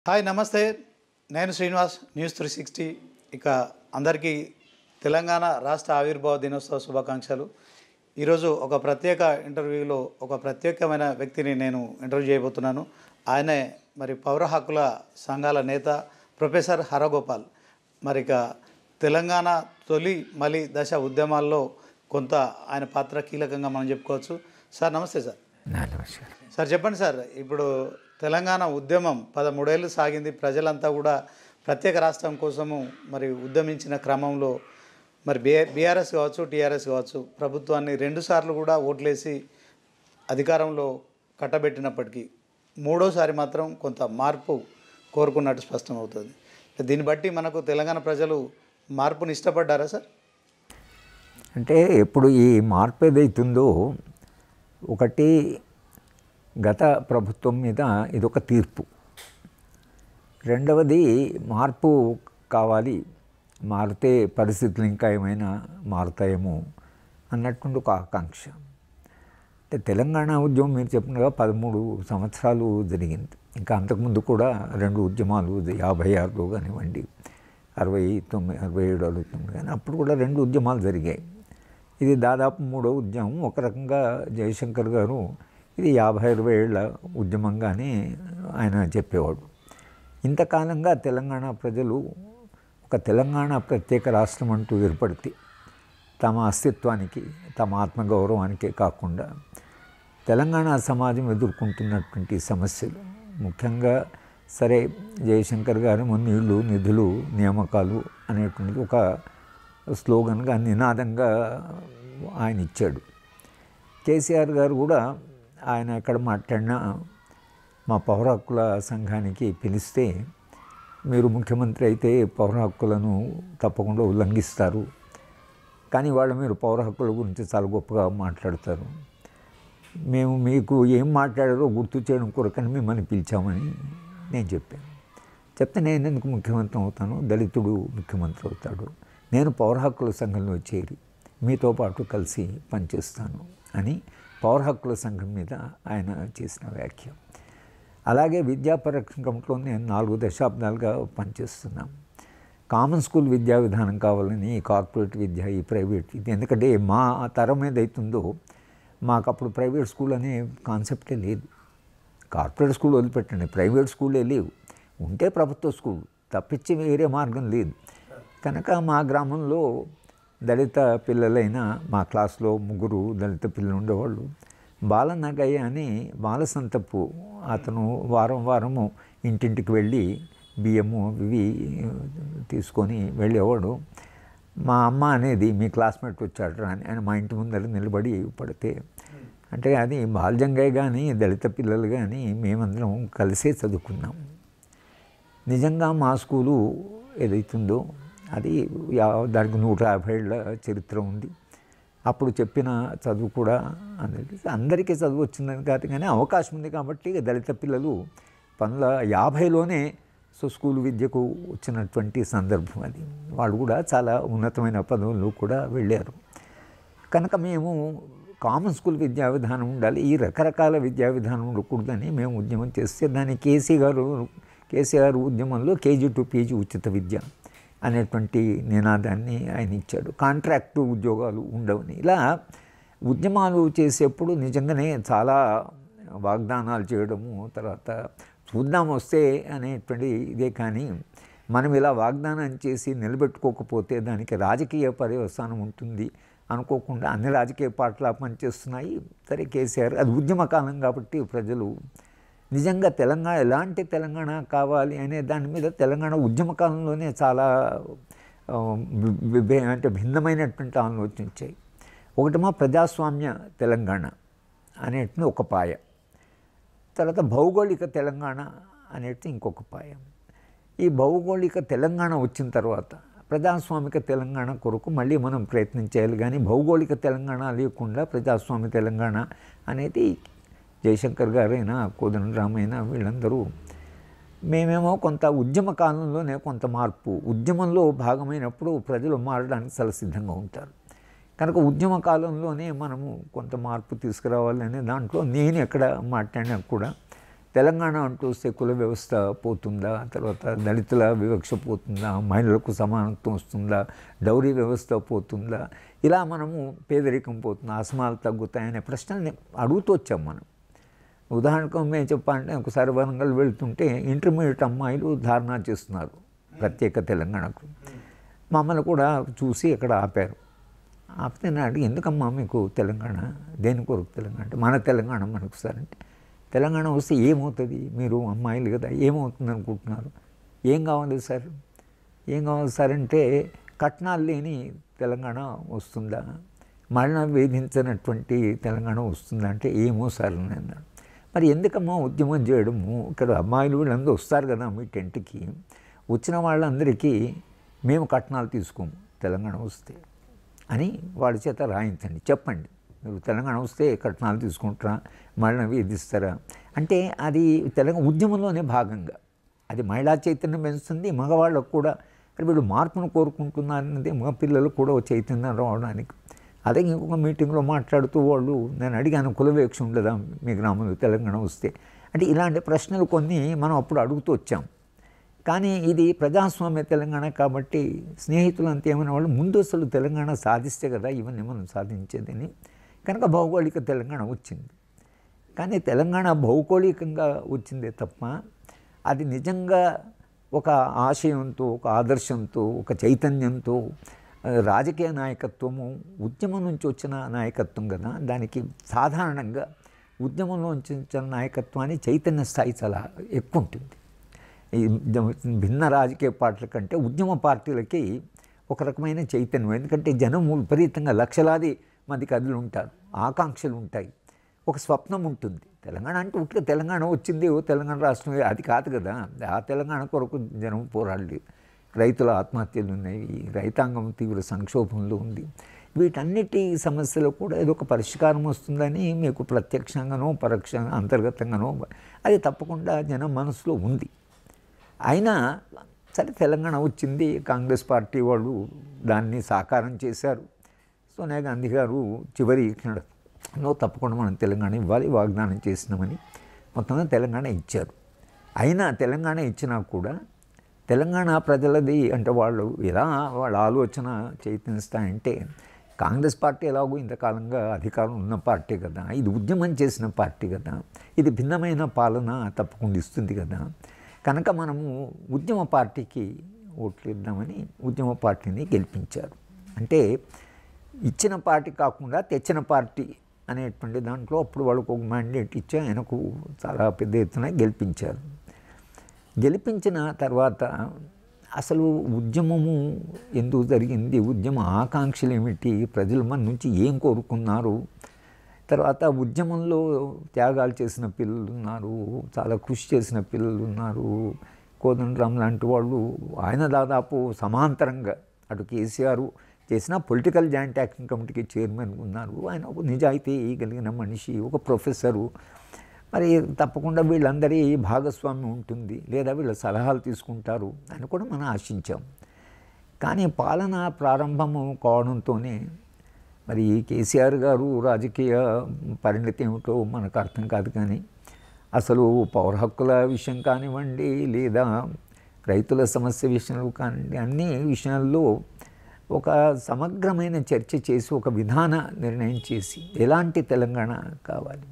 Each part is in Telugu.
హాయ్ నమస్తే. నేను శ్రీనివాస్, న్యూస్ 360. ఇక అందరికీ తెలంగాణ రాష్ట్ర ఆవిర్భావ దినోత్సవ శుభాకాంక్షలు. ఈరోజు ఒక ప్రత్యేక ఇంటర్వ్యూలో ఒక ప్రత్యేకమైన వ్యక్తిని నేను ఇంటర్వ్యూ చేయబోతున్నాను. ఆయనే మరి పౌర హక్కుల సంఘాల నేత ప్రొఫెసర్ హరగోపాల్. మరి ఇక తెలంగాణ తొలి మలి దశ ఉద్యమాల్లో కొంత ఆయన పాత్ర కీలకంగా మనం చెప్పుకోవచ్చు. సార్ నమస్తే. సార్ నమస్కారం. సార్ చెప్పండి సార్, ఇప్పుడు తెలంగాణ ఉద్యమం 13 ఏళ్ళు సాగింది. ప్రజలంతా కూడా ప్రత్యేక రాష్ట్రం కోసము మరి ఉద్యమించిన క్రమంలో మరి బీఆర్ఎస్ కావచ్చు, టీఆర్ఎస్ కావచ్చు, ప్రభుత్వాన్ని 2 సార్లు కూడా ఓట్లేసి అధికారంలో కట్టబెట్టినప్పటికీ మూడోసారి మాత్రం కొంత మార్పు కోరుకున్నట్టు స్పష్టమవుతుంది. దీన్ని బట్టి మనకు తెలంగాణ ప్రజలు మార్పుని ఇష్టపడ్డారా సార్? అంటే ఇప్పుడు ఈ మార్పు ఏదైతుందో ఒకటి గత ప్రభుత్వం మీద ఇదొక తీర్పు, రెండవది మార్పు కావాలి, మారితే పరిస్థితులు ఇంకా ఏమైనా మారుతాయేమో అన్నటువంటి ఒక ఆకాంక్ష. అంటే తెలంగాణ ఉద్యమం మీరు చెప్పినగా 13 సంవత్సరాలు జరిగింది. ఇంకా అంతకుముందు కూడా 2 ఉద్యమాలు 56లో కానివ్వండి, 69, 67 అవుతుంది కానీ అప్పుడు కూడా 2 ఉద్యమాలు జరిగాయి. ఇది దాదాపు 3వ ఉద్యమం. ఒక రకంగా జయశంకర్ గారు ఇది 50-60 ఏళ్ల ఉద్యమంగానే ఆయన చెప్పేవాడు. ఇంతకాలంగా తెలంగాణ ప్రజలు ఒక తెలంగాణ ప్రత్యేక రాష్ట్రం అంటూ ఏర్పడితే తమ అస్తిత్వానికి, తమ ఆత్మగౌరవానికే కాకుండా తెలంగాణ సమాజం ఎదుర్కొంటున్నటువంటి సమస్యలు, ముఖ్యంగా సరే జయశంకర్ గారు నీళ్లు, నిధులు, నియామకాలు అనేటువంటి ఒక స్లోగన్గా, నినాదంగా ఆయన ఇచ్చాడు. కేసీఆర్ గారు కూడా ఆయన ఎక్కడ మాట్లాడినా మా పౌర హక్కుల సంఘానికి పిలిస్తే మీరు ముఖ్యమంత్రి అయితే పౌర హక్కులను తప్పకుండా ఉల్లంఘిస్తారు, కానీ వాళ్ళు మీరు పౌర హక్కుల గురించి చాలా గొప్పగా మాట్లాడతారు, మేము మీకు ఏం మాట్లాడారో గుర్తు చేయడం కొరకని మిమ్మల్ని పిలిచామని నేను చెప్పాను. చెప్తే నేను ఎందుకు ముఖ్యమంత్రి అవుతాను, దళితుడు ముఖ్యమంత్రి అవుతాడు, నేను పౌర హక్కుల సంఘంలో చేరి మీతో పాటు కలిసి పనిచేస్తాను అని పౌర హక్కుల సంఘం మీద ఆయన చేసిన వ్యాఖ్య. అలాగే విద్యా పరిరక్షణలో నేను 4 దశాబ్దాలుగా పనిచేస్తున్నాం. కామన్ స్కూల్ విద్యా విధానం కావాలని కార్పొరేట్ విద్య, ఈ ప్రైవేట్ విద్య, ఎందుకంటే మా తరం ఏదైతుందో మాకు అప్పుడు ప్రైవేట్ స్కూల్ అనే కాన్సెప్టే లేదు. కార్పొరేట్ స్కూల్ వదిలిపెట్టండి, ప్రైవేట్ స్కూలే లేవు, ఉంటే ప్రభుత్వ స్కూల్ తప్పించి వేరే మార్గం లేదు. కనుక మా గ్రామంలో దళిత పిల్లలైన మా క్లాస్లో 3 దళిత పిల్లలు ఉండేవాళ్ళు. బాలనగయ్య అని బాలసంతపు అతను వారము ఇంటింటికి వెళ్ళి బియ్యము ఇవి తీసుకొని వెళ్ళేవాడు. మా అమ్మ అనేది మీ క్లాస్మేట్ వచ్చాడు అని ఆయన మా ఇంటి ముందర నిలబడి పడితే, అంటే అది బాలజంగయ్య కానీ దళిత పిల్లలు కానీ మేమందరం కలిసే చదువుకున్నాం. నిజంగా మా స్కూలు ఏదైతుందో అది దానికి 150 ఏళ్ళ చరిత్ర ఉంది. అప్పుడు చెప్పిన చదువు కూడా అందరికీ చదువు వచ్చిందని కాదు, కానీ అవకాశం ఉంది కాబట్టి దళిత పిల్లలు 1950లోనే స్కూల్ విద్యకు వచ్చినటువంటి సందర్భం అది. వాళ్ళు కూడా చాలా ఉన్నతమైన పదవుల్లో కూడా వెళ్ళారు. కనుక మేము కామన్ స్కూల్ విద్యా విధానం ఉండాలి, ఈ రకరకాల విద్యా విధానం ఉండకూడదని మేము ఉద్యమం చేస్తే దాన్ని కేసీఆర్ ఉద్యమంలో KG to PG ఉచిత విద్య అనేటువంటి నినాదాన్ని ఆయన ఇచ్చాడు. కాంట్రాక్టు ఉద్యోగాలు ఉండవని. ఇలా ఉద్యమాలు చేసేప్పుడు నిజంగానే చాలా వాగ్దానాలు చేయడము, తర్వాత చూద్దాం వస్తే అనేటువంటి ఇదే. కానీ మనం ఇలా వాగ్దానం చేసి నిలబెట్టుకోకపోతే దానికి రాజకీయ పర్యవసానం ఉంటుంది అనుకోకుండా అన్ని రాజకీయ పార్టీలు పనిచేస్తున్నాయి. సరే కేసీఆర్ అది ఉద్యమకాలం కాబట్టి ప్రజలు నిజంగా తెలంగాణ ఎలాంటి తెలంగాణ కావాలి అనే దాని మీద తెలంగాణ ఉద్యమకాలంలోనే చాలా అంటే భిన్నమైనటువంటి ఆలోచించాయి. ఒకటేమో ప్రజాస్వామ్య తెలంగాణ అనేటిది ఒక పాయ, తర్వాత భౌగోళిక తెలంగాణ అనేటి ఇంకొక పాయ. ఈ భౌగోళిక తెలంగాణ వచ్చిన తర్వాత ప్రజాస్వామిక తెలంగాణ కొరకు మళ్ళీ మనం ప్రయత్నించాలి, కానీ భౌగోళిక తెలంగాణ లేకుండా ప్రజాస్వామ్య తెలంగాణ అనేది జయశంకర్ గారైనా కోదండరామైనా వీళ్ళందరూ మేమేమో కొంత ఉద్యమ కాలంలోనే కొంత మార్పు, ఉద్యమంలో భాగమైనప్పుడు ప్రజలు మారడానికి చాలా సిద్ధంగా ఉంటారు. కనుక ఉద్యమ కాలంలోనే మనము కొంత మార్పు తీసుకురావాలనే దాంట్లో నేను ఎక్కడ మాట్లాడినా కూడా తెలంగాణ అంటూ వస్తే కుల వ్యవస్థ పోతుందా, తర్వాత దళితుల వివక్ష పోతుందా, మహిళలకు సమానత్వం వస్తుందా, డౌరీ వ్యవస్థ పోతుందా, ఇలా మనము పేదరికం పోతుందా, అసమానతలు తగ్గుతాయనే ప్రశ్నల్ని అడుగుతూ వచ్చాం మనం. ఉదాహరణకు మేము చెప్పాలంటే ఒకసారి వరంగల్ వెళ్తుంటే ఇంటర్మీడియట్ అమ్మాయిలు ధారణా చేస్తున్నారు ప్రత్యేక తెలంగాణకు. మమ్మల్ని కూడా చూసి అక్కడ ఆపారు. ఆపితే నేను అడిగి, ఎందుకమ్మా మీకు తెలంగాణ, దేని కొరకు తెలంగాణ అంటే, మన తెలంగాణ మనకు సార్ అంటే, తెలంగాణ వస్తే ఏమవుతుంది, మీరు అమ్మాయిలు కదా, ఏమవుతుంది అనుకుంటున్నారు, ఏం కావాలి సార్, ఏం కావాలి సార్ అంటే, కట్నాలు లేని తెలంగాణ వస్తుందా, మరణ వేధించినటువంటి తెలంగాణ వస్తుందా అంటే, ఏమో సార్ అని అన్నాడు. మరి ఎందుకమ్మా ఉద్యమం చేయడము, ఇక్కడ అమ్మాయిలు వీళ్ళందరూ వస్తారు కదా మీ టెంట్కి, వచ్చిన వాళ్ళందరికీ మేము కట్నాలు తీసుకోము తెలంగాణ వస్తే అని వాడి చేత రాయించండి, చెప్పండి, మీరు తెలంగాణ వస్తే కట్నాలు తీసుకుంటారా, మరణ వేధిస్తారా అంటే, అది తెలంగాణ ఉద్యమంలోనే భాగంగా, అది మహిళా చైతన్యం పెంచుతుంది. మగవాళ్ళకు కూడా వీళ్ళు మార్పును కోరుకుంటున్నారన్నది మగ పిల్లలు కూడా చైతన్యం రావడానికి. అదే ఇంకొక మీటింగ్లో మాట్లాడుతూ వాళ్ళు, నేను అడిగాను, కులవేక్ష ఉండదా మీ గ్రామంలో తెలంగాణ వస్తే అంటే, ఇలాంటి ప్రశ్నలు కొన్ని మనం అప్పుడు అడుగుతూ వచ్చాం. కానీ ఇది ప్రజాస్వామ్య తెలంగాణ కాబట్టి స్నేహితులు అంతా ఏమైనా వాళ్ళు ముందు అసలు తెలంగాణ సాధిస్తే కదా ఇవన్నీ మనం సాధించేదని, కనుక భౌగోళిక తెలంగాణ వచ్చింది. కానీ తెలంగాణ భౌగోళికంగా వచ్చిందే తప్ప అది నిజంగా ఒక ఆశయంతో, ఒక ఆదర్శంతో, ఒక చైతన్యంతో, రాజకీయ నాయకత్వము ఉద్యమం నుంచి వచ్చిన నాయకత్వం కదా. దానికి సాధారణంగా ఉద్యమంలో వచ్చిన నాయకత్వాన్ని చైతన్య స్థాయి చాలా ఎక్కువ ఉంటుంది. ఈ భిన్న రాజకీయ పార్టీల కంటే ఉద్యమ పార్టీలకి ఒక రకమైన చైతన్యం, ఎందుకంటే జనం విపరీతంగా లక్షలాది మంది కథలు ఉంటారు, ఆకాంక్షలు ఉంటాయి, ఒక స్వప్నం ఉంటుంది. తెలంగాణ అంటే ఉట్టిగా తెలంగాణ వచ్చింది, ఓ తెలంగాణ రాష్ట్రం, అది కాదు కదా. ఆ తెలంగాణ కొరకు జనం పోరాడలేదు. రైతుల ఆత్మహత్యలు ఉన్నాయి, రైతాంగం తీవ్ర సంక్షోభంలో ఉంది. వీటన్నిటి సమస్యలు కూడా ఏదో ఒక పరిష్కారం వస్తుందని మీకు ప్రత్యక్షంగానో పరోక్షంగా అంతర్గతంగానో అది తప్పకుండా జనం మనసులో ఉంది. అయినా సరే తెలంగాణ వచ్చింది, కాంగ్రెస్ పార్టీ వాళ్ళు దాన్ని సాకారం చేశారు. సోనియా గాంధీ గారు చివరి క్షణంలో తప్పకుండా మనం తెలంగాణ ఇవ్వాలి వాగ్దానం చేసినామని మొత్తంగా తెలంగాణ ఇచ్చారు. అయినా తెలంగాణ ఇచ్చినా కూడా తెలంగాణ ప్రజలది అంటే వాళ్ళు ఎలా వాళ్ళ ఆలోచన చైతన్యస్తాయంటే, కాంగ్రెస్ పార్టీ ఎలాగో ఇంతకాలంగా అధికారం ఉన్న పార్టీ కదా, ఇది ఉద్యమం చేసిన పార్టీ కదా, ఇది భిన్నమైన పాలన తప్పకుండా ఇస్తుంది కదా, కనుక మనము ఉద్యమ పార్టీకి ఓట్లు ఇద్దామని ఉద్యమ పార్టీని గెలిపించారు. అంటే ఇచ్చిన పార్టీ కాకుండా తెచ్చిన పార్టీ అనేటువంటి దాంట్లో అప్పుడు వాళ్ళకు ఒక మ్యాండేట్ ఇచ్చి ఆయనకు చాలా పెద్ద ఎత్తున గెలిపించారు. గెలిపించిన తర్వాత అసలు ఉద్యమము ఎందుకు జరిగింది, ఉద్యమ ఆకాంక్షలు ఏమిటి, ప్రజలు మన నుంచి ఏం కోరుకున్నారు, తర్వాత ఉద్యమంలో త్యాగాలు చేసిన పిల్లలు ఉన్నారు, చాలా కృషి చేసిన పిల్లలు ఉన్నారు. కోదండరాం లాంటి వాళ్ళు, ఆయన దాదాపు సమాంతరంగా అటు కేసీఆర్ చేసిన పొలిటికల్ జాయింట్ యాక్షన్ కమిటీకి చైర్మన్ ఉన్నారు. ఆయన ఒక నిజాయితీ కలిగిన మనిషి, ఒక ప్రొఫెసరు. మరి తప్పకుండా వీళ్ళందరి భాగస్వామ్యం ఉంటుంది, లేదా వీళ్ళ సలహాలు తీసుకుంటారు అని కూడా మనం ఆశించాం. కానీ పాలన ప్రారంభము కావడంతోనే మరి కేసీఆర్ గారు రాజకీయ పరిణతి ఏమిటో మనకు అర్థం కాదు. కానీ అసలు పౌర హక్కుల విషయం కానివ్వండి, లేదా రైతుల సమస్య విషయంలో కానివ్వండి, అన్ని విషయాల్లో ఒక సమగ్రమైన చర్చ చేసి ఒక విధాన నిర్ణయం చేసి ఎలాంటి తెలంగాణ కావాలి.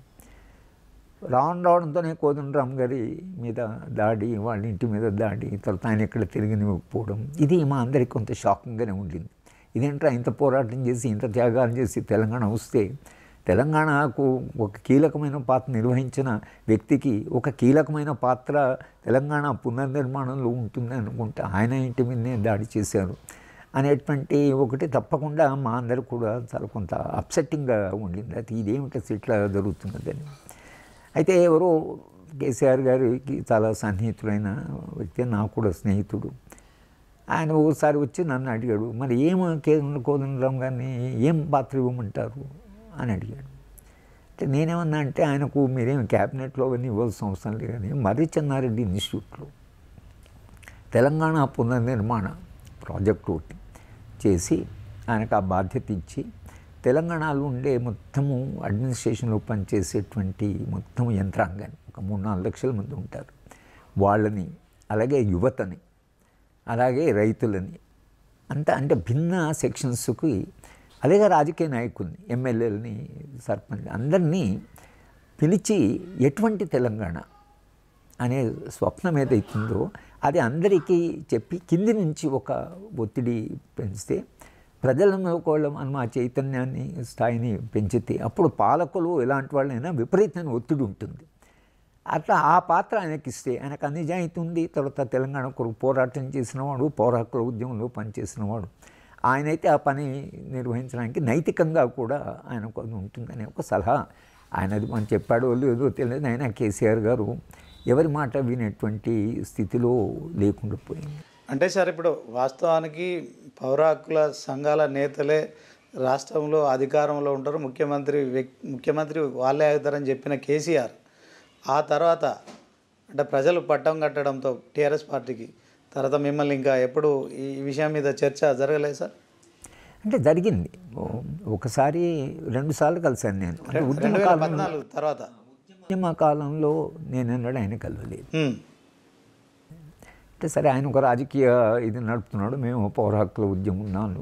రావడంతోనే కోదండరాం గారి మీద దాడి, వాళ్ళ ఇంటి మీద దాడి, తర్వాత ఆయన ఇక్కడ తిరిగిపోవడం, ఇది మా అందరికీ కొంత షాకింగ్గానే ఉండింది. ఇదేంట్రా ఇంత పోరాటం చేసి ఇంత త్యాగాలు చేసి తెలంగాణ వస్తే, తెలంగాణకు ఒక కీలకమైన పాత్ర నిర్వహించిన వ్యక్తికి ఒక కీలకమైన పాత్ర తెలంగాణ పునర్నిర్మాణంలో ఉంటుంది అనుకుంటే ఆయన ఇంటి మీదనే దాడి చేశారు అనేటువంటి ఒకటి తప్పకుండా మా అందరూ కూడా చాలా కొంత అప్సెట్టింగ్గా ఉండింది. అది ఇదేమిటి ఇట్లా జరుగుతున్నదని. అయితే ఎవరో కేసీఆర్ గారికి చాలా సన్నిహితుడైన వ్యక్తి, నాకు కూడా స్నేహితుడు, ఆయన ఒకసారి వచ్చి నన్ను అడిగాడు, మరి కోదండరాం గారిని ఏం పాత్ర ఇవ్వమంటారు అని అడిగాడు. అంటే నేనేమన్నా అంటే, ఆయనకు మీరేం క్యాబినెట్లో అవన్నీ ఇవ్వాల్సిన అవసరం లేదు, కానీ మర్రి చెన్నారెడ్డి ఇన్స్టిట్యూట్లో తెలంగాణ పునర్నిర్మాణ ప్రాజెక్టు ఒకటి చేసి ఆయనకు ఆ బాధ్యత ఇచ్చి, తెలంగాణలో ఉండే మొత్తము అడ్మినిస్ట్రేషన్లో పనిచేసేటువంటి మొత్తం యంత్రాంగాన్ని, ఒక ఒక 3-4 లక్షల మంది ఉంటారు. వాళ్ళని, అలాగే యువతని, అలాగే రైతులని అంతా, అంటే భిన్న సెక్షన్స్కి, అలాగే రాజకీయ నాయకుల్ని, ఎమ్మెల్యేలని, సర్పంచ్ అందరినీ పిలిచి ఎటువంటి తెలంగాణ అనే స్వప్నం ఏదైతుందో అది అందరికీ చెప్పి కింది నుంచి ఒక ఒత్తిడి పెంచితే ప్రజలను కూడా మనం ఆ చైతన్యాన్ని స్థాయిని పెంచితే అప్పుడు పాలకులు ఎలాంటి వాళ్ళైనా విపరీతమైన ఒత్తిడి ఉంటుంది. అట్లా ఆ పాత్ర ఆయనకి ఇస్తే ఆయనకు నిజాయితీ ఉంది. తర్వాత తెలంగాణ కొరకు పోరాటం చేసినవాడు, పౌరాకుల ఉద్యమంలో పనిచేసినవాడు. ఆయనైతే ఆ పని నిర్వహించడానికి నైతికంగా కూడా ఆయనకు అది ఉంటుందనే ఒక సలహా ఆయనది. మనం చెప్పాడో లేదో తెలియదు. ఆయన కేసీఆర్ గారు ఎవరి మాట వినేటువంటి స్థితిలో లేకుండా పోయింది. అంటే సార్ ఇప్పుడు వాస్తవానికి పౌర హక్కుల సంఘాల నేతలే రాష్ట్రంలో అధికారంలో ఉంటారు, ముఖ్యమంత్రి వాళ్ళే అవుతారని చెప్పిన కేసీఆర్ ఆ తర్వాత అంటే ప్రజలు పట్టం కట్టడంతో టీఆర్ఎస్ పార్టీకి తర్వాత మిమ్మల్ని ఇంకా ఎప్పుడు ఈ విషయం మీద చర్చ జరగలేదు సార్? అంటే జరిగింది. ఒకసారి 2 సార్లు కలిశాను నేను. అంటే 2014 తర్వాత ఉద్యమ కాలంలో నేను ఎన్నడూ ఆయన కలవలేదు. అంటే సరే ఆయన ఒక రాజకీయ ఇది నడుపుతున్నాడు, మేము పౌర హక్కుల ఉద్యమం ఉన్నాను.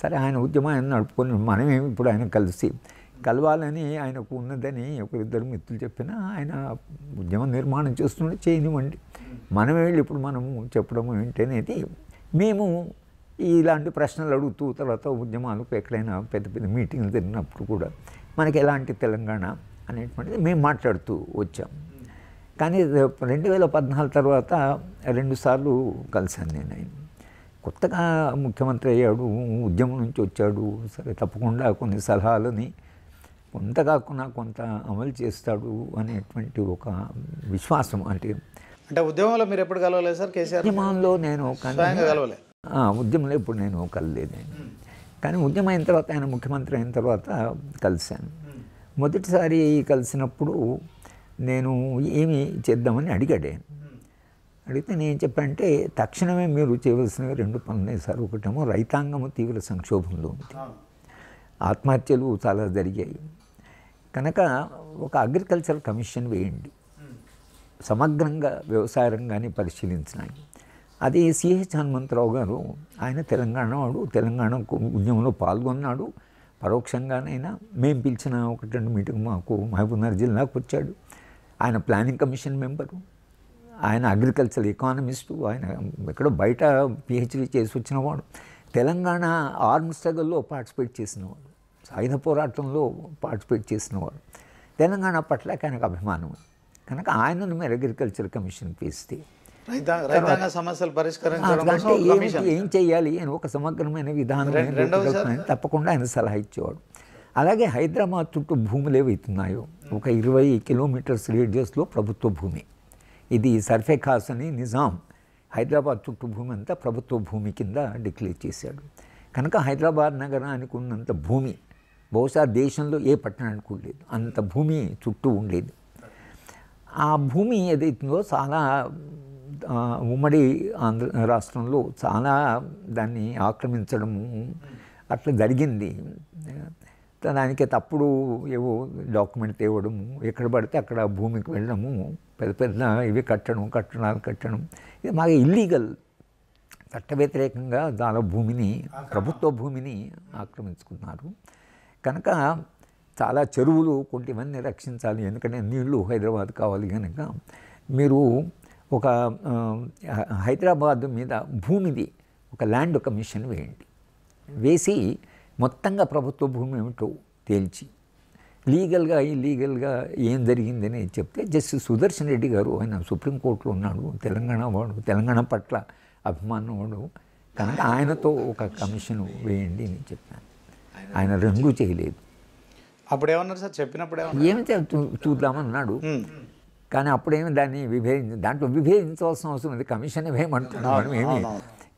సరే ఆయన ఉద్యమం ఆయన నడుపుకొని మనమేమి ఇప్పుడు ఆయన కలిసి కలవాలని ఆయనకు ఉన్నదని ఒకరిద్దరు మిత్రులు చెప్పినా ఆయన ఉద్యమం నిర్మాణం చేస్తుండే చేయనివ్వండి, మనం వెళ్ళి ఇప్పుడు మనము చెప్పడం ఏంటనేది. మేము ఇలాంటి ప్రశ్నలు అడుగుతూ తర్వాత ఉద్యమాలకు ఎక్కడైనా పెద్ద పెద్ద మీటింగ్లు జరిగినప్పుడు కూడా మనకి ఎలాంటి తెలంగాణ అనేటువంటిది మేము మాట్లాడుతూ వచ్చాం. కానీ 2014 తర్వాత 2 సార్లు కలిశాను నేను. ఆయన కొత్తగా ముఖ్యమంత్రి అయ్యాడు, ఉద్యమం నుంచి వచ్చాడు. సరే తప్పకుండా కొన్ని సలహాలని కొంత కాకుండా కొంత అమలు చేస్తాడు అనేటువంటి ఒక విశ్వాసం. అంటే ఉద్యమంలో మీరు ఎప్పుడు కలవలేదు సార్ కేసీఆర్? ఉద్యమంలో నేను కలవలేదు. ఉద్యమంలో ఇప్పుడు నేను కలలేదు. కానీ ఉద్యమం అయిన తర్వాత ఆయన ముఖ్యమంత్రి అయిన తర్వాత కలిశాను. మొదటిసారి కలిసినప్పుడు నేను ఏమి చేద్దామని అడిగాడు. అడిగితే నేను చెప్పంటే తక్షణమే మీరు చేయవలసినవి 2 పనులు సార్. ఒకటేమో రైతాంగము తీవ్ర సంక్షోభంలో ఉంది, ఆత్మహత్యలు చాలా జరిగాయి కనుక ఒక అగ్రికల్చర్ కమిషన్ వేయండి, సమగ్రంగా వ్యవసాయ రంగాన్ని పరిశీలించడానికి. అది సిహెచ్ హనుమంతరావు గారు, ఆయన తెలంగాణ వాడు, తెలంగాణ ఉద్యమంలో పాల్గొన్నాడు పరోక్షంగానైనా. మేము పిలిచిన 1-2 మీటింగ్ మాకు మహబూబ్నగర్ జిల్లాకు వచ్చాడు. ఆయన ప్లానింగ్ కమిషన్ మెంబరు, ఆయన అగ్రికల్చర్ ఎకానమిస్టు, ఆయన ఎక్కడో బయట పిహెచ్డీ చేసి వచ్చినవాడు, తెలంగాణ ఆర్మ్ స్ట్రగల్లో పార్టిసిపేట్ చేసినవాడు, సాయుధ పోరాటంలో పార్టిసిపేట్ చేసినవాడు. తెలంగాణ పట్ల ఆయనకు అభిమానం కనుక ఆయనను మీరు అగ్రికల్చర్ కమిషన్ వేస్తే రైతాంగ సమస్యలు పరిష్కరించడం ఏం చేయాలి అని ఒక సమగ్రమైన విధానం తప్పకుండా ఆయన సలహా ఇచ్చేవాడు. అలాగే హైదరాబాద్ చుట్టూ భూములు ఏవైతున్నాయో ఒక 20 కిలోమీటర్స్ రేడియస్లో ప్రభుత్వ భూమి, ఇది సర్ఫే ఖాస్ అని నిజాం హైదరాబాద్ చుట్టూ భూమి అంతా ప్రభుత్వ భూమి కింద డిక్లేర్ చేశాడు. కనుక హైదరాబాద్ నగరానికి ఉన్నంత భూమి బహుశా దేశంలో ఏ పట్టణానికి లేదు, అంత భూమి చుట్టూ ఉండేది. ఆ భూమి ఏదైతుందో చాలా ఉమ్మడి ఆంధ్ర రాష్ట్రంలో చాలా దాన్ని ఆక్రమించడము అట్లా జరిగింది. దానికి తప్పుడు ఏవో డాక్యుమెంట్ తేవడము, ఎక్కడ పడితే అక్కడ భూమికి వెళ్ళడము, పెద్ద పెద్ద ఇవి కట్టడాలు కట్టడం, ఇది మాకు ఇల్లీగల్. చట్ట వ్యతిరేకంగా చాలా భూమిని, ప్రభుత్వ భూమిని ఆక్రమించుకున్నారు. కనుక చాలా చెరువులు కొంటివన్నీ రక్షించాలి, ఎందుకంటే నీళ్లు హైదరాబాద్ కావాలి. కనుక మీరు ఒక హైదరాబాద్ మీద భూమిది ఒక ల్యాండ్ కమిషన్ వేయండి, వేసి మొత్తంగా ప్రభుత్వ భూమి ఏమిటో తేల్చి లీగల్గా ఇల్లీగల్గా ఏం జరిగిందని చెప్తే జస్టిస్ సుదర్శన్ రెడ్డి గారు, ఆయన సుప్రీంకోర్టులో ఉన్నాడు, తెలంగాణ వాడు, తెలంగాణ పట్ల అభిమానం వాడు కనుక ఆయనతో ఒక కమిషన్ వేయండి అని చెప్పాను. ఆయన 2 చేయలేదు. అప్పుడు ఏమన్నారు సార్? చెప్పినప్పుడు ఏమి చూద్దామన్నాడు. కానీ అప్పుడేమి దాన్ని దాంట్లో విభేదించవలసిన అవసరం ఉంది. కమిషన్ వేయమంటున్నాం మనం. ఏమి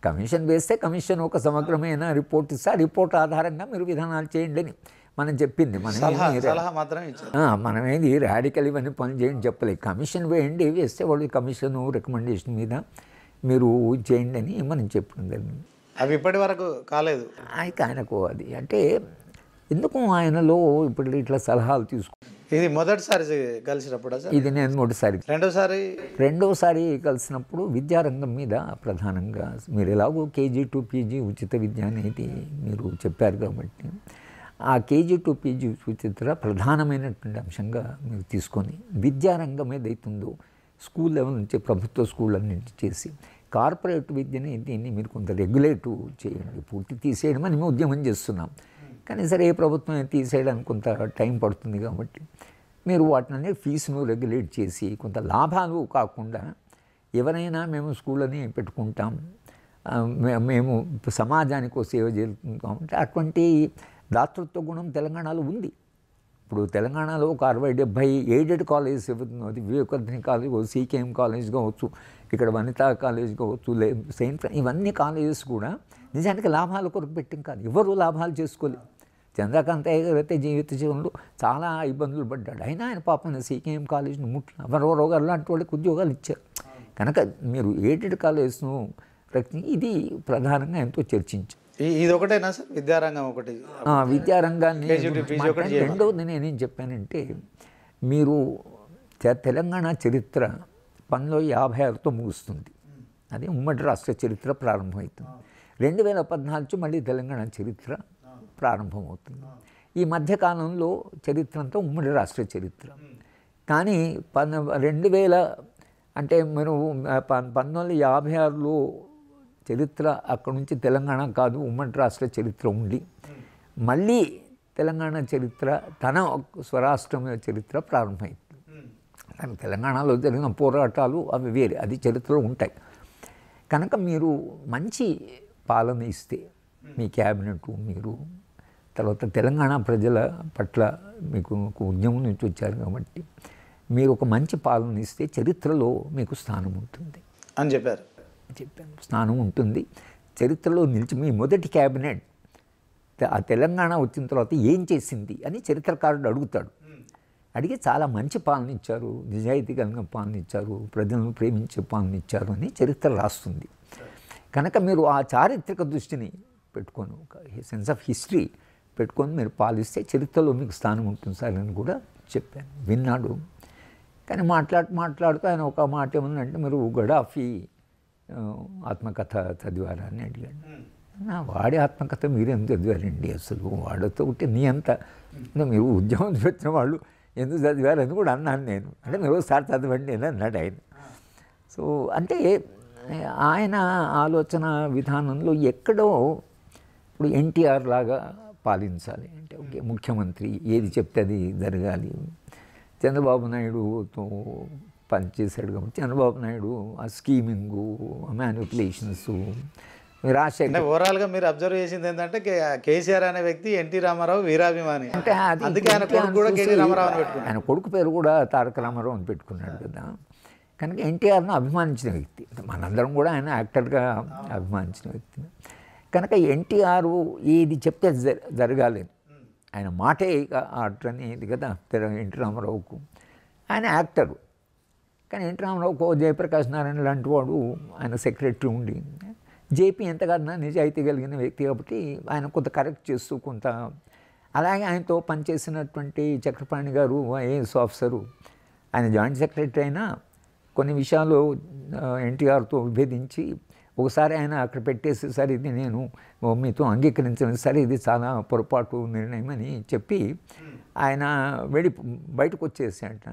కమిషన్ వేస్తే కమిషన్ ఒక సమగ్రమైన రిపోర్ట్ ఇస్తే ఆ రిపోర్ట్ ఆధారంగా మీరు విధానాలు చేయండి అని మనం చెప్పింది. మనమేది రాడికల్ ఇవన్నీ పనులు చేయండి చెప్పలేదు. కమిషన్ వేయండి, వేస్తే వాళ్ళు కమిషన్ రికమెండేషన్ మీద మీరు చేయండి అని మనం చెప్పింది. అవి ఇప్పటి వరకు కాలేదు. ఆయనకు అది అంటే ఎందుకు ఆయనలో ఇప్పుడు ఇట్లా సలహాలు ఇది మొదటిసారి కలిసినప్పుడు సార్? ఇది నేను మూడుసారి. రెండోసారి కలిసినప్పుడు విద్యారంగం మీద ప్రధానంగా మీరు ఎలాగో కేజీ టు పీజీ ఉచిత విద్య అనేది మీరు చెప్పారు కాబట్టి ఆ కేజీ టు పీజీ ఉచిత ప్రధానమైనటువంటి అంశంగా మీరు తీసుకొని విద్యారంగం ఏదైతుందో స్కూల్ లెవెల్ నుంచి ప్రభుత్వ స్కూళ్ళన్నింటి చేసి కార్పొరేట్ విద్యని దీన్ని మీరు కొంత రెగ్యులేట్ చేయండి, పూర్తి తీసేయడం అని మేము ఉద్యమం చేస్తున్నాం. కానీ సరే ఏ ప్రభుత్వం తీసేయడానికి కొంత టైం పడుతుంది కాబట్టి మీరు వాటిని ఫీజును రెగ్యులేట్ చేసి కొంత లాభాలు కాకుండా ఎవరైనా మేము స్కూళ్ళని పెట్టుకుంటాం, మేము సమాజానికి సేవ చేస్తాం అంటే అటువంటి దాతృత్వ గుణం తెలంగాణలో ఉంది. ఇప్పుడు తెలంగాణలో ఒక 60-70 ఎయిడెడ్ కాలేజెస్ అది వివేకానంద కాలేజ్, సీకేఎం కాలేజ్ కావచ్చు, ఇక్కడ వనితా కాలేజ్ కావచ్చు, సెయింట్ ఇవన్నీ కాలేజెస్ కూడా నిజానికి లాభాల కొరకు పెట్టిం కాదు, ఎవరు లాభాలు చేసుకోలేదు. చంద్రకాంత్ గారు అయితే జీవిత జీవనంలో చాలా ఇబ్బందులు పడ్డాడు, అయినా ఆయన పాపం సీకేఎం కాలేజ్ను ముట్టిన ఎవరెవరో గారు లాంటి వాళ్ళకి ఉద్యోగాలు ఇచ్చారు. కనుక మీరు ఎయిడెడ్ కాలేజ్ను ఇది ప్రధానంగా ఎంతో చర్చించారు. ఇది ఒకటేనా సార్ విద్యారంగం? ఒకటి విద్యారంగాన్ని. రెండవది నేనేం చెప్పానంటే మీరు తెలంగాణ చరిత్ర 1956తో ముగుస్తుంది, అది ఉమ్మడి రాష్ట్ర చరిత్ర ప్రారంభమవుతుంది. 2014 మళ్ళీ తెలంగాణ చరిత్ర ప్రారంభమవుతుంది. ఈ మధ్యకాలంలో చరిత్ర అంతా ఉమ్మడి రాష్ట్ర చరిత్ర. కానీ 2000 అంటే మీరు 1956లో చరిత్ర అక్కడ నుంచి తెలంగాణ కాదు ఉమ్మడి రాష్ట్ర చరిత్ర ఉండి మళ్ళీ తెలంగాణ చరిత్ర తన స్వరాష్ట్రం చరిత్ర ప్రారంభమైంది. కానీ తెలంగాణలో జరిగిన పోరాటాలు అవి వేరే, అది చరిత్రలో ఉంటాయి. కనుక మీరు మంచి పాలన ఇస్తే మీ క్యాబినెట్, మీరు తర్వాత తెలంగాణ ప్రజల పట్ల మీకు ఉద్యమం నుంచి వచ్చారు కాబట్టి మీరు ఒక మంచి పాలన ఇస్తే చరిత్రలో మీకు స్థానం ఉంటుంది అని చెప్పాను. స్థానం ఉంటుంది చరిత్రలో నిలిచి. మీ మొదటి క్యాబినెట్ ఆ తెలంగాణ వచ్చిన తర్వాత ఏం చేసింది అని చరిత్రకారుడు అడుగుతాడు. అడిగి చాలా మంచి పాలన ఇచ్చారు, నిజాయితీ కలిగిన పాలన ఇచ్చారు, ప్రజలను ప్రేమించే పాలన ఇచ్చారు అని చరిత్ర రాస్తుంది. కనుక మీరు ఆ చారిత్రక దృష్టిని పెట్టుకొని ఒక సెన్స్ ఆఫ్ హిస్టరీ పెట్టుకొని మీరు పాలిస్తే చరిత్రలో మీకు స్థానం ఉంటుంది సార్ అని కూడా చెప్పాను. విన్నాడు. కానీ మాట్లాడుతూ ఆయన ఒక మాట ఏమన్నంటే మీరు గడాఫీ ఆత్మకథ చదివారా అని అడిగాడు. వాడి ఆత్మకథ మీరేం చదివారండి, అసలు వాడితో ఉంటే నీ అంత మీరు ఉద్యమం వచ్చిన వాళ్ళు ఎందుకు చదివారని కూడా అన్నాను నేను. అంటే మీరు ఒకసారి చదవండి అని అన్నాడు ఆయన. సో అంటే ఆయన ఆలోచన విధానంలో ఎక్కడో ఇప్పుడు ఎన్టీఆర్ లాగా పాలించాలి అంటే ఓకే ముఖ్యమంత్రి ఏది చెప్తే అది జరగాలి. చంద్రబాబు నాయుడుతో పనిచేశాడు కాబట్టి చంద్రబాబు నాయుడు ఆ స్కీమింగు, మ్యానిపులేషన్స్, రాజశేఖర్. ఓవరాల్గా మీరు అబ్జర్వ్ చేసింది ఏంటంటే కేసీఆర్ అనే వ్యక్తి ఎన్టీ రామారావు వీరాభిమాని, అంటే అందుకే ఆయన కొడుకు కూడా కేటీ రామారావు అని పెట్టుకున్నాడు. ఆయన కొడుకు పేరు కూడా తారక రామారావు అని పెట్టుకున్నాడు కదా. కనుక ఎన్టీఆర్ను అభిమానించిన వ్యక్తి, మనందరం కూడా ఆయన యాక్టర్గా అభిమానించిన వ్యక్తి. కనుక ఎన్టీఆర్ ఏది చెప్తే జరగాలి, ఆయన మాటే ఆర్డర్ అనేది కదా ఎన్టీ రామారావుకు. ఆయన యాక్టరు, కానీ ఎన్టీ రామారావుకు జయప్రకాష్ నారాయణ లాంటి వాడు ఆయన సెక్రటరీ ఉండి, జేపీ ఎంతగానో నిజాయితీ కలిగిన వ్యక్తి కాబట్టి ఆయన కొంత కరెక్ట్ చేస్తూ కొంత. అలాగే ఆయనతో పనిచేసినటువంటి చక్రపాణి గారు ఐఏఎస్ ఆఫీసరు, ఆయన జాయింట్ సెక్రటరీ అయినా కొన్ని విషయాలు ఎన్టీఆర్తో విభేదించి ఒకసారి ఆయన అక్కడ పెట్టేసి సరే ఇది నేను మీతో అంగీకరించను, సరే ఇది చాలా పొరపాటు నిర్ణయం అని చెప్పి ఆయన బయటకు వచ్చేసాట.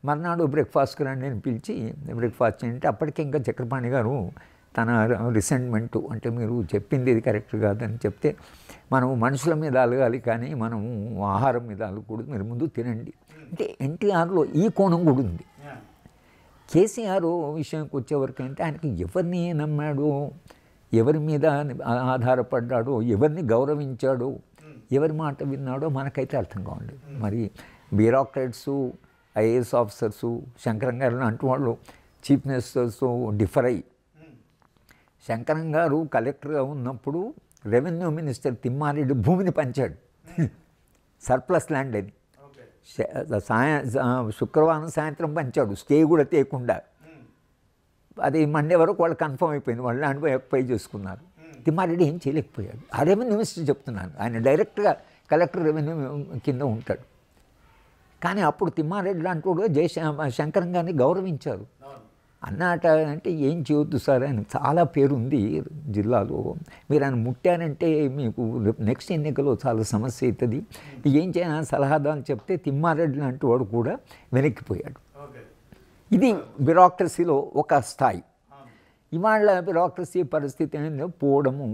మర్నాడు బ్రేక్ఫాస్ట్కి రండి నేను పిలిచి బ్రేక్ఫాస్ట్ చేయంటే అప్పటికే ఇంకా చక్రపాణి గారు తన రిసెంట్మెంటు, అంటే మీరు చెప్పింది ఇది కరెక్ట్ కాదని చెప్తే మనము మనుషుల మీద అలగాలి కానీ మనము ఆహారం మీద అలగకూడదు, మీరు ముందు తినండి అంటే ఎన్టీఆర్లో ఈ కోణం కూడా ఉంది. కేసీఆర్ విషయానికి వచ్చేవరకు అంటే ఆయనకి ఎవరిని నమ్మాడో, ఎవరి మీద ఆధారపడ్డాడో, ఎవరిని గౌరవించాడో, ఎవరి మాట విన్నాడో మనకైతే అర్థం కావట్లేదు. మరి బ్యూరోక్రాట్సు, ఐఏఎస్ ఆఫీసర్సు, శంకరం గారు లాంటి వాళ్ళు చీఫ్ మినిస్టర్స్ డిఫర్ అయ్యి, శంకరం గారు కలెక్టర్గా ఉన్నప్పుడు రెవెన్యూ మినిస్టర్ తిమ్మారెడ్డి భూమిని పంచాడు, సర్ప్లస్ ల్యాండ్ అని. శుక్రవారం సాయంత్రం పంచాడు, స్టే కూడా తేకుండా. అది మండే వరకు వాళ్ళు కన్ఫర్మ్ అయిపోయింది, వాళ్ళు ల్యాండ్ పై చేసుకున్నారు. తిమ్మారెడ్డి ఏం చేయలేకపోయాడు. ఆ రెవెన్యూ మినిస్టర్ చెప్తున్నాను, ఆయన డైరెక్ట్గా కలెక్టర్ రెవెన్యూ కింద ఉంటాడు. కానీ అప్పుడు తిమ్మారెడ్డి లాంటి వాడు శంకరం గారిని గౌరవించారు. అన్నట అంటే ఏం చేయొద్దు సార్, ఆయన చాలా పేరుంది జిల్లాలో, మీరు ఆయన ముట్టారంటే మీకు నెక్స్ట్ ఎన్నికలో చాలా సమస్య అవుతుంది, ఏం చేయాలని సలహాదారు చెప్తే తిమ్మారెడ్డి లాంటి వాడు కూడా వెనక్కిపోయాడు. ఇది బ్యూరోక్రసీలో ఒక స్థాయి. ఇవాళ బ్యూరోక్రసీ పరిస్థితి ఏంటంటే పోవడము,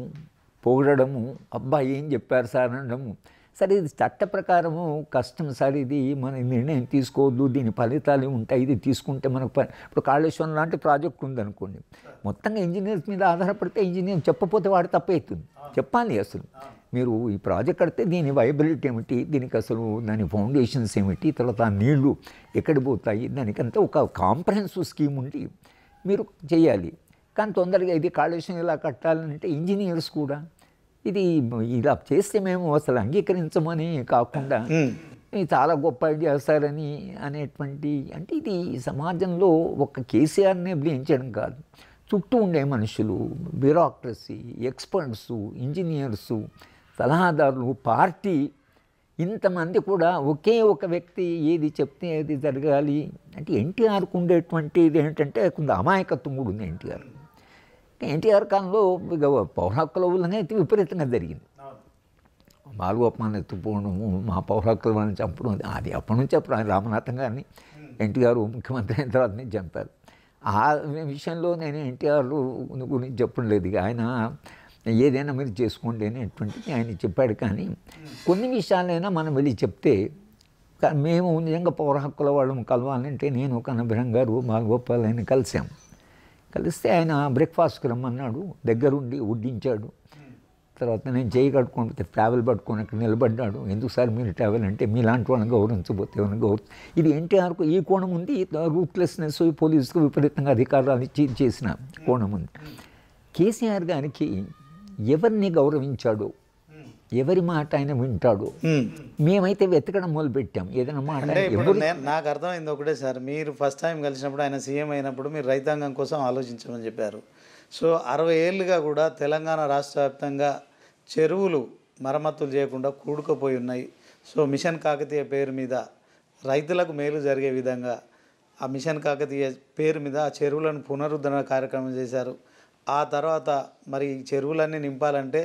పొగడము, అబ్బా ఏం చెప్పారు సార్ అనడము. సరే ఇది చట్ట ప్రకారము కష్టం సార్, ఇది మన నిర్ణయం తీసుకోవద్దు, దీని ఫలితాలు ఉంటాయి, ఇది తీసుకుంటే మనకు ఇప్పుడు కాళేశ్వరం లాంటి ప్రాజెక్ట్ ఉందనుకోండి, మొత్తంగా ఇంజనీర్స్ మీద ఆధారపడితే ఇంజనీర్ చెప్పపోతే వాడు తప్పవుతుంది. చెప్పాలి అసలు మీరు ఈ ప్రాజెక్ట్ కడితే దీని వైబిలిటీ ఏమిటి, దీనికి అసలు దాని ఫౌండేషన్స్ ఏమిటి, తర్వాత ఆ నీళ్లు ఎక్కడ పోతాయి, దానికంతా ఒక కాంప్రహెన్సివ్ స్కీమ్ ఉండి మీరు చేయాలి. కానీ తొందరగా ఇది కాళేశ్వరం ఇలా కట్టాలంటే ఇంజనీర్స్ కూడా ఇది ఇలా చేస్తే మేము అసలు అంగీకరించమని కాకుండా చాలా గొప్ప ఐడియా చేస్తారని అనేటువంటి, అంటే ఇది సమాజంలో ఒక కేసీఆర్నే బ్లేమ్ చేయడం కాదు, చుట్టూ ఉండే మనుషులు, బ్యూరోక్రసీ, ఎక్స్పర్ట్సు, ఇంజనీర్సు, సలహాదారులు, పార్టీ, ఇంతమంది కూడా ఒకే ఒక వ్యక్తి ఏది చెప్తే ఏది జరగాలి అంటే ఎన్టీఆర్కు ఉండేటువంటిది ఏంటంటే కొంత అమాయకత్వం కూడా ఉంది ఎన్టీఆర్. ఎన్టీఆర్ కాలంలో ఇక పౌర హక్కుల ఉల్లంఘన అయితే విపరీతంగా జరిగింది. బాలగోపాలను ఎత్తుపోవడము, మా పౌర హక్కుల వాళ్ళని చంపడం, అది అప్పటి నుంచే రామనాథన్ గారిని ఎన్టీఆర్ ముఖ్యమంత్రి అయిన తర్వాత నుంచి చంపారు. ఆ విషయంలో నేను ఎన్టీఆర్ గురించి చెప్పడం లేదు, ఆయన ఏదైనా మీరు చేసుకోండి అనేటువంటిది ఆయన చెప్పాడు. కానీ కొన్ని విషయాలైనా మనం వెళ్ళి చెప్తే, మేము నిజంగా పౌర హక్కుల వాళ్ళని కలవాలంటే నేను కనబిరం గారు బాలగోపాల్ ఆయన కలిస్తే ఆయన బ్రేక్ఫాస్ట్కి రమ్మన్నాడు, దగ్గరుండి వడ్డించాడు. తర్వాత నేను చేయి కట్టుకుంటే ట్రావెల్ పట్టుకొని అక్కడ నిలబడ్డాడు. ఎందుకు సార్ మీరు ట్రావెల్ అంటే మీలాంటి వాళ్ళని గౌరవించబోతే ఏమైనా ఇది ఎన్టీఆర్కు ఈ కోణం ఉంది, రూట్లెస్నెస్, పోలీసుకు విపరీతంగా అధికారాలు చేసిన కోణం ఉంది. కేసీఆర్ గారికి ఎవరిని గౌరవించాడు, ఎవరి మాట ఆయన వింటాడు, మేమైతే వెతకడం మొదలుపెట్టాం. ఏదైనా మాట నాకు అర్థమైంది ఒకటే సార్, మీరు ఫస్ట్ టైం కలిసినప్పుడు ఆయన సీఎం అయినప్పుడు మీరు రైతాంగం కోసం ఆలోచించమని చెప్పారు. సో 60 ఏళ్ళుగా కూడా తెలంగాణ రాష్ట్ర వ్యాప్తంగా చెరువులు మరమ్మతులు చేయకుండా కూడుకుపోయి ఉన్నాయి. సో మిషన్ కాకతీయ పేరు మీద రైతులకు మేలు జరిగే విధంగా ఆ మిషన్ కాకతీయ పేరు మీద ఆ చెరువులను పునరుద్ధరణ కార్యక్రమం చేశారు. ఆ తర్వాత మరి చెరువులన్నీ నింపాలంటే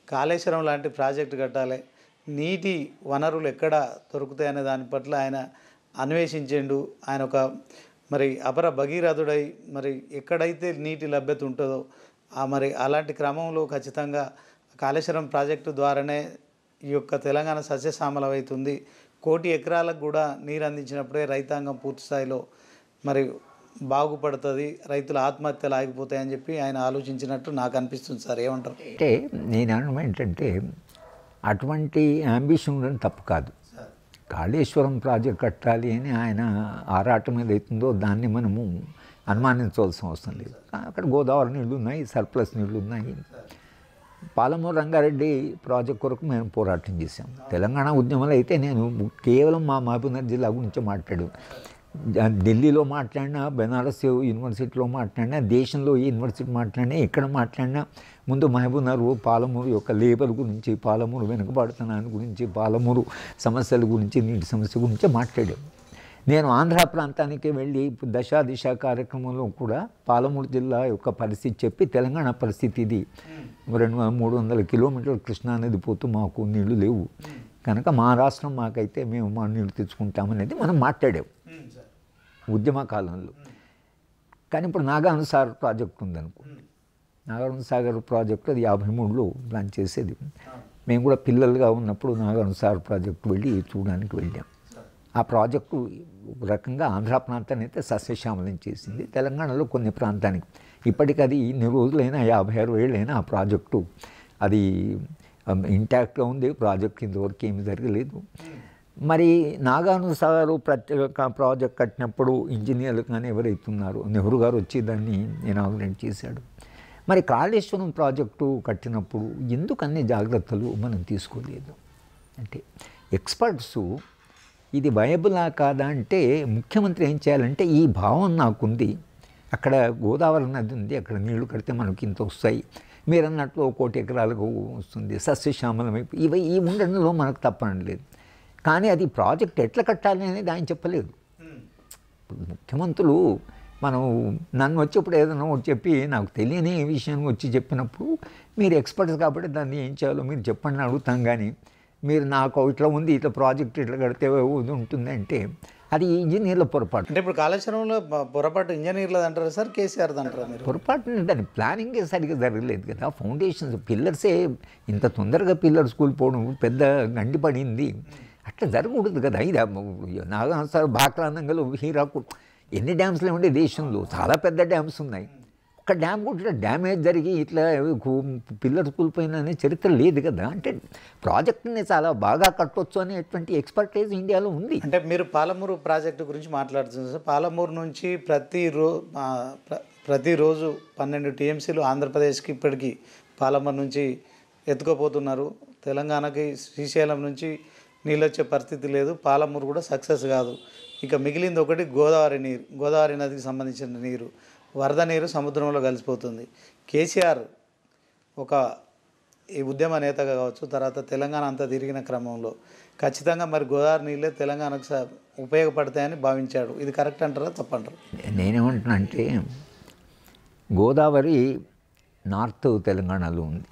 కాళేశ్వరం లాంటి ప్రాజెక్టు కట్టాలి, నీటి వనరులు ఎక్కడ దొరుకుతాయి అనే దాని పట్ల ఆయన అన్వేషించిండు. ఆయన ఒక మరి అపర భగీరథుడై మరి ఎక్కడైతే నీటి లభ్యత ఉంటుందో మరి అలాంటి క్రమంలో ఖచ్చితంగా కాళేశ్వరం ప్రాజెక్టు ద్వారానే ఈ యొక్క తెలంగాణ సస్యశ్యామలమవుతుంది. 1 కోటి ఎకరాలకు కూడా నీరు అందించినప్పుడే రైతాంగం పూర్తి స్థాయిలో మరి బాగుపడుతుంది, రైతుల ఆత్మహత్యలు ఆగిపోతాయని చెప్పి ఆయన ఆలోచించినట్టు నాకు అనిపిస్తుంది సార్. ఏమంటారు? అంటే నేను అనడం ఏంటంటే అటువంటి అంబిషన్ ఉండడం తప్పు కాదు. కాళేశ్వరం ప్రాజెక్ట్ కట్టాలి అని ఆయన ఆరాటం ఏదైతుందో దాన్ని మనము అనుమానించవలసిన అవసరం లేదు. అక్కడ గోదావరి నీళ్ళు ఉన్నాయి, సర్ప్లస్ నీళ్ళు ఉన్నాయి. పాలమూరు రంగారెడ్డి ప్రాజెక్ట్ కొరకు మేము పోరాటం చేశాం. తెలంగాణ ఉద్యమంలో అయితే నేను కేవలం మా మహబూబ్నగర్ జిల్లా గురించి మాట్లాడాను. ఢిల్లీలో మాట్లాడినా, బెనారస్ యూనివర్సిటీలో మాట్లాడినా, దేశంలో ఏ యూనివర్సిటీ మాట్లాడినా, ఎక్కడ మాట్లాడినా ముందు మహబూబ్నగర్ పాలమూరు యొక్క లేబర్ గురించి, పాలమూరు వెనుకబడుతున్నాను గురించి, పాలమూరు సమస్యల గురించి, నీటి సమస్య గురించి మాట్లాడాను. నేను ఆంధ్ర ప్రాంతానికి వెళ్ళి దిశ కార్యక్రమంలో కూడా పాలమూరు జిల్లా యొక్క పరిస్థితి చెప్పి, తెలంగాణ పరిస్థితి ఇది, 200-300 కిలోమీటర్లు కృష్ణానది పోతూ మాకు నీళ్లు లేవు కనుక మా రాష్ట్రం మాకైతే మేము మా నీళ్ళు తెచ్చుకుంటామనేది మనం మాట్లాడాము ఉద్యమ కాలంలో. కానీ ఇప్పుడు నాగార్జున సాగర్ ప్రాజెక్ట్ ఉందనుకో, నాగార్జున సాగర్ ప్రాజెక్టు అది 53లో ప్లాన్ చేసేది. మేము కూడా పిల్లలుగా ఉన్నప్పుడు నాగార్జున సాగర్ ప్రాజెక్టు వెళ్ళి చూడడానికి వెళ్ళాం. ఆ ప్రాజెక్టు ఒక రకంగా ఆంధ్ర ప్రాంతాన్ని అయితే సస్యశ్యామలం చేసింది, తెలంగాణలో కొన్ని ప్రాంతానికి. ఇప్పటికీ అది ఇన్ని రోజులైనా 56 ఏళ్ళైనా ఆ ప్రాజెక్టు అది ఇంటాక్ట్గా ఉంది. ప్రాజెక్ట్ ఇంతవరకు ఏమి జరగలేదు. మరి నాగార్జున సాగర్ ప్రత్యేక ప్రాజెక్ట్ కట్టినప్పుడు ఇంజనీర్లు కానీ ఎవరైతున్నారో నెహ్రూ గారు వచ్చి దాన్ని ఇనాగ్రేట్ చేశాడు. మరి కాళేశ్వరం ప్రాజెక్టు కట్టినప్పుడు ఎందుకు అన్ని జాగ్రత్తలు మనం తీసుకోలేదు అంటే, ఎక్స్పర్ట్సు ఇది వయబులా కాదా అంటే, ముఖ్యమంత్రి ఏం చేయాలంటే ఈ భావం నాకుంది, అక్కడ గోదావరి నది ఉంది, అక్కడ నీళ్లు కడితే మనకి ఇంత వస్తాయి, మీరు అన్నట్లు 1 కోటి ఎకరాలకు వస్తుంది, సస్యశ్యామలం ఈ ఉండడంలో మనకు తప్పడం లేదు. కానీ అది ప్రాజెక్ట్ ఎట్లా కట్టాలి అనేది ఆయన చెప్పలేదు. ముఖ్యమంత్రులు మనం నన్ను వచ్చేప్పుడు ఏదైనా ఒకటి చెప్పి నాకు తెలియని విషయం వచ్చి చెప్పినప్పుడు మీరు ఎక్స్పర్ట్స్ కాబట్టి దాన్ని ఏం చేయాలో మీరు చెప్పండి అడుగుతాం. కానీ మీరు నాకు ఇట్లా ఉంది ఇట్లా ప్రాజెక్ట్ ఇట్లా కడితే ఉంటుంది అంటే అది ఇంజనీర్ల పొరపాటు. అంటే ఇప్పుడు కాళేశ్వరంలో పొరపాటు ఇంజనీర్లది అంటారా సార్, కేసీఆర్ది అంటారా మీరు? పొరపాటు దాని ప్లానింగే సరిగ్గా జరగలేదు కదా. ఫౌండేషన్స్ పిల్లర్సే ఇంత తొందరగా పిల్లర్స్ కూలిపోవడం పెద్ద గండి పడింది, అట్లా జరగకూడదు కదా. ఇది నాగాసార్ భాక్రానంగల్ హీరాకుడ్ ఎన్ని డ్యామ్స్లో ఉండే దేశంలో చాలా పెద్ద డ్యామ్స్ ఉన్నాయి. ఒక డ్యామ్ కూడా డ్యామేజ్ జరిగి ఇట్లా పిల్లర్స్ కూలిపోయిన చరిత్ర లేదు కదా. అంటే ప్రాజెక్ట్ని చాలా బాగా కట్టొచ్చు అనేటువంటి ఎక్స్పర్టైజ్ ఇండియాలో ఉంది. అంటే మీరు పాలమూరు ప్రాజెక్టు గురించి మాట్లాడుతున్నారు సార్. పాలమూరు నుంచి ప్రతిరోజు 12 టీఎంసీలు ఆంధ్రప్రదేశ్కి ఇప్పటికీ పాలమూరు నుంచి ఎత్తుకుపోతున్నారు. తెలంగాణకి శ్రీశైలం నుంచి నీళ్ళు వచ్చే పరిస్థితి లేదు. పాలమూరు కూడా సక్సెస్ కాదు. ఇక మిగిలింది ఒకటి గోదావరి నీరు. గోదావరి నదికి సంబంధించిన నీరు, వరద నీరు సముద్రంలో కలిసిపోతుంది. కేసీఆర్ ఈ ఉద్యమ నేతగా కావచ్చు, తర్వాత తెలంగాణ అంతా తిరిగిన క్రమంలో ఖచ్చితంగా మరి గోదావరి నీళ్ళే తెలంగాణకు ఉపయోగపడతాయని భావించాడు. ఇది కరెక్ట్ అంటారా, తప్పంటారా? నేనేమంటున్నా అంటే గోదావరి నార్త్ తెలంగాణలో ఉంది,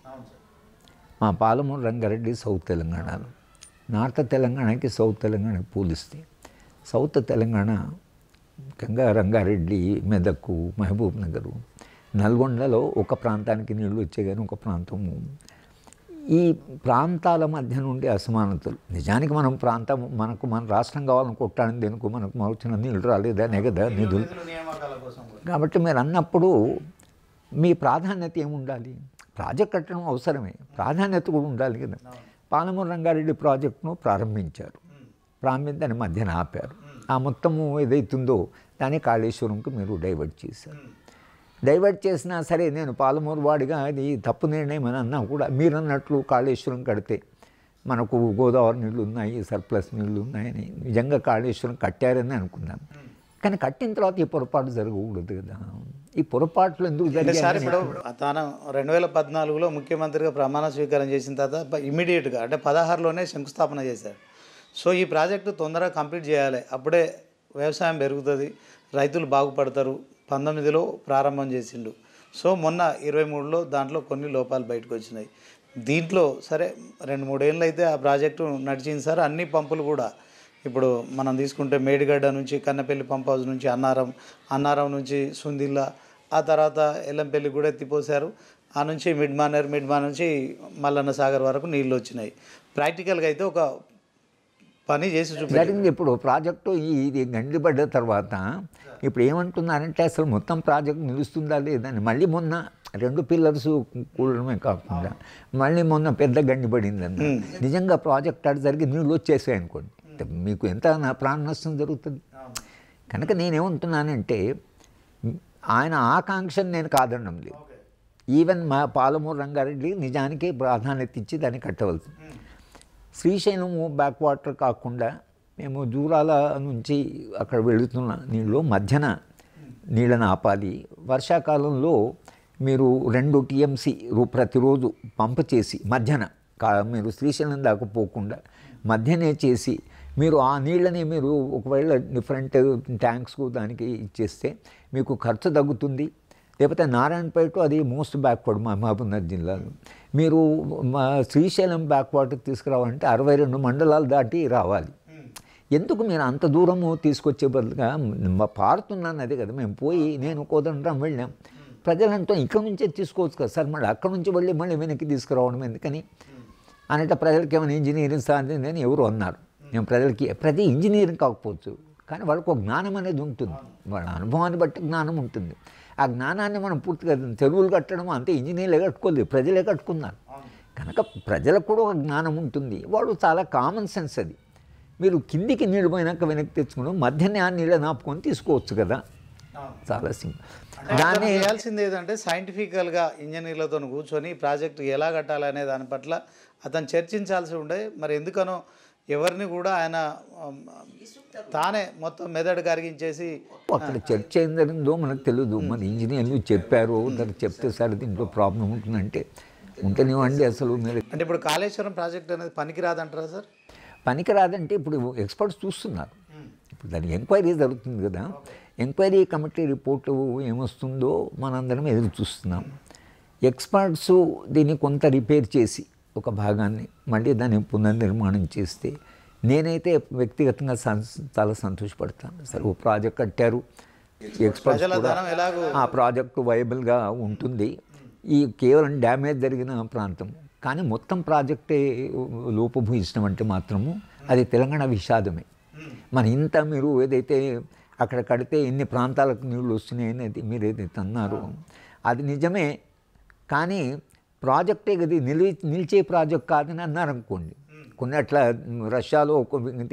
మా పాలమూరు రంగారెడ్డి సౌత్ తెలంగాణలో. నార్త్ తెలంగాణకి సౌత్ తెలంగాణకి పోలిస్తే సౌత్ తెలంగాణ ముఖ్యంగా రంగారెడ్డి, మెదక్, మహబూబ్ నగరు, నల్గొండలో ఒక ప్రాంతానికి నీళ్ళు వచ్చే కానీ ఒక ప్రాంతము. ఈ ప్రాంతాల మధ్య నుండి అసమానతలు. నిజానికి మన రాష్ట్రం కావాలని కొట్టాలని దేనికో మనకు వచ్చిన నీళ్ళు రాలేదనే కదా నిధులు. కాబట్టి మీరు అన్నప్పుడు మీ ప్రాధాన్యత ఏముండాలి? ప్రాజెక్ట్ కట్టడం అవసరమే, ప్రాధాన్యత కూడా ఉండాలి కదా. పాలమూరు రంగారెడ్డి ప్రాజెక్టును ప్రారంభించారు, దాని మధ్యన ఆపారు. ఆ మొత్తము ఏదైతుందో దాన్ని కాళేశ్వరంకి మీరు డైవర్ట్ చేశారు. డైవర్ట్ చేసినా సరే నేను పాలమూరు వాడిగా అది తప్పు నిర్ణయం అని అన్నా కూడా మీరు అన్నట్లు కాళేశ్వరం కడితే మనకు గోదావరి నీళ్ళు ఉన్నాయి, సర్ప్లస్ నీళ్ళు ఉన్నాయని నిజంగా కాళేశ్వరం కట్టారని అనుకున్నాను. కానీ కట్టిన తర్వాత ఈ పొరపాటు జరగకూడదు కదా. ఈ పొరపాట్లు ఎందుకు జరిగాయి సార్? ఇప్పుడు తాను 2014లో ముఖ్యమంత్రిగా ప్రమాణ స్వీకారం చేసిన తర్వాత ఇమీడియట్గా అంటే 16లోనే శంకుస్థాపన చేశారు. సో ఈ ప్రాజెక్టు తొందరగా కంప్లీట్ చేయాలి, అప్పుడే వ్యవసాయం పెరుగుతుంది, రైతులు బాగుపడతారు. 19లో ప్రారంభం చేసిండు. సో మొన్న 23లో దాంట్లో కొన్ని లోపాలు బయటకు వచ్చినాయి. దీంట్లో సరే 2-3 ఏళ్ళు అయితే ఆ ప్రాజెక్టు నడిచింది సార్. అన్ని పంపులు కూడా ఇప్పుడు మనం తీసుకుంటే మేడిగడ్డ నుంచి కన్నపల్లి పంప్ హౌస్ నుంచి అన్నారం నుంచి సుందిల్లా, ఆ తర్వాత ఎల్లంపల్లి కూడా ఎత్తిపోసారు. ఆ నుంచి మిడ్మానర్ నుంచి మల్లన్న సాగర్ వరకు నీళ్ళు వచ్చినాయి. ప్రాక్టికల్గా అయితే ఒక పని చేసి జరిగింది. ఇప్పుడు ప్రాజెక్టు ఇది గండిపడ్డ తర్వాత ఇప్పుడు ఏమంటున్నారంటే అసలు మొత్తం ప్రాజెక్టు నిలుస్తుందా లేదని. మళ్ళీ మొన్న 2 పిల్లర్స్ కూడడమే కాకుండా మళ్ళీ మొన్న పెద్ద గండిపడిందన్న. నిజంగా ప్రాజెక్ట్ అటు జరిగి నీళ్ళు వచ్చేసాయి అనుకోండి, మీకు ఎంత ప్రాణ నష్టం జరుగుతుంది. కనుక నేనేమంటున్నానంటే ఆయన ఆకాంక్షను నేను కాదనడం లేదు. ఈవెన్ మా పాలమూరు రంగారెడ్డి నిజానికి ప్రాధాన్యత ఇచ్చి దాన్ని కట్టవలసింది. శ్రీశైలము బ్యాక్ వాటర్ కాకుండా మేము జూరాల నుంచి అక్కడ వెళుతున్న నీళ్ళు మధ్యన నీళ్ళని ఆపాలి. వర్షాకాలంలో మీరు 2 టీఎంసీ ప్రతిరోజు పంపు చేసి మధ్యన మీరు శ్రీశైలం దాకా పోకుండా మధ్యనే చేసి మీరు ఆ నీళ్ళని మీరు ఒకవేళ డిఫరెంట్ ట్యాంక్స్కు దానికి ఇచ్చేస్తే మీకు ఖర్చు తగ్గుతుంది. లేకపోతే నారాయణపేట అది మోస్ట్ బ్యాక్వర్డ్ మహబూబ్నగర్ జిల్లాలో. మీరు శ్రీశైలం బ్యాక్వర్డ్కి తీసుకురావాలంటే 62 మండలాలు దాటి రావాలి. ఎందుకు మీరు అంత దూరము తీసుకొచ్చే బదులుగా పారుతున్నాను అదే కదా. మేము పోయి నేను కోదండరాం వెళ్ళాం, ప్రజలంతా ఇక్కడ నుంచే తీసుకోవచ్చు కదా సార్, మళ్ళీ అక్కడ నుంచి మళ్ళీ వెనక్కి తీసుకురావడం ఎందుకని అంటే ప్రజలకి ఏమైనా ఇంజనీరింగ్ సాధింది అని ఎవరు అన్నారు. మేము ప్రతి ఇంజనీరింగ్ కాకపోవచ్చు కానీ వాళ్ళకు ఒక జ్ఞానం అనేది ఉంటుంది, వాళ్ళ అనుభవాన్ని బట్టి జ్ఞానం ఉంటుంది. ఆ జ్ఞానాన్ని మనం పూర్తిగా చెరువులు కట్టడం అంతే ఇంజనీర్లే కట్టుకోలేదు, ప్రజలే కట్టుకున్నారు. కనుక ప్రజలకు కూడా ఒక జ్ఞానం ఉంటుంది, వాడు చాలా కామన్ సెన్స్ అది. మీరు కిందికి నీళ్ళు పోయినాక వెనక్కి తెచ్చుకుని మధ్యనే ఆ నీళ్ళని ఆపుకొని తీసుకోవచ్చు కదా, చాలా సింపుల్. దాన్ని చేయాల్సింది ఏదంటే సైంటిఫికల్గా ఇంజనీర్లతో కూర్చొని ప్రాజెక్టు ఎలా కట్టాలనే దాని పట్ల అతను చర్చించాల్సి ఉండే. మరి ఎందుకనో ఎవరిని కూడా ఆయన తానే మొత్తం మెదడు కరిగించేసి అక్కడ చర్చ ఏం జరిగిందో మనకు తెలియదు. మరి ఇంజనీర్లు చెప్పారు, దానికి చెప్తే సరే దీంట్లో ప్రాబ్లం ఉంటుందంటే ఉంటేనేవ్వండి. అసలు మీరు అంటే ఇప్పుడు కాళేశ్వరం ప్రాజెక్ట్ అనేది పనికిరాదంటారా సార్? పనికిరాదంటే ఇప్పుడు ఎక్స్పర్ట్స్ చూస్తున్నారు. ఇప్పుడు దానికి ఎంక్వైరీ జరుగుతుంది కదా, ఎంక్వైరీ కమిటీ రిపోర్టు ఏమొస్తుందో మనందరం ఎదురు చూస్తున్నాం. ఎక్స్పర్ట్స్ దీన్ని కొంత రిపేర్ చేసి ఒక భాగాన్ని మళ్ళీ దాన్ని పునర్నిర్మాణం చేస్తే నేనైతే వ్యక్తిగతంగా చాలా సంతోషపడతాను. సరే, ఓ ప్రాజెక్ట్ కట్టారు, ఎక్స్పర్ట్స్ కూడా ఆ ప్రాజెక్టు వైబుల్గా ఉంటుంది. ఈ కేవలం డ్యామేజ్ జరిగిన ప్రాంతం కానీ మొత్తం ప్రాజెక్టే లోపభూయిష్టం అంటే మాత్రము అది తెలంగాణ విషాదమే. మన ఇంత మీరు ఏదైతే అక్కడ కడితే ఇన్ని ప్రాంతాలకు నీళ్ళు వస్తున్నాయి అనేది మీరు ఏదైతే అన్నారో అది నిజమే. కానీ ప్రాజెక్టే కదా నిలిచే ప్రాజెక్ట్ కాదని అన్నారు అనుకోండి. కొన్ని అట్లా రష్యాలో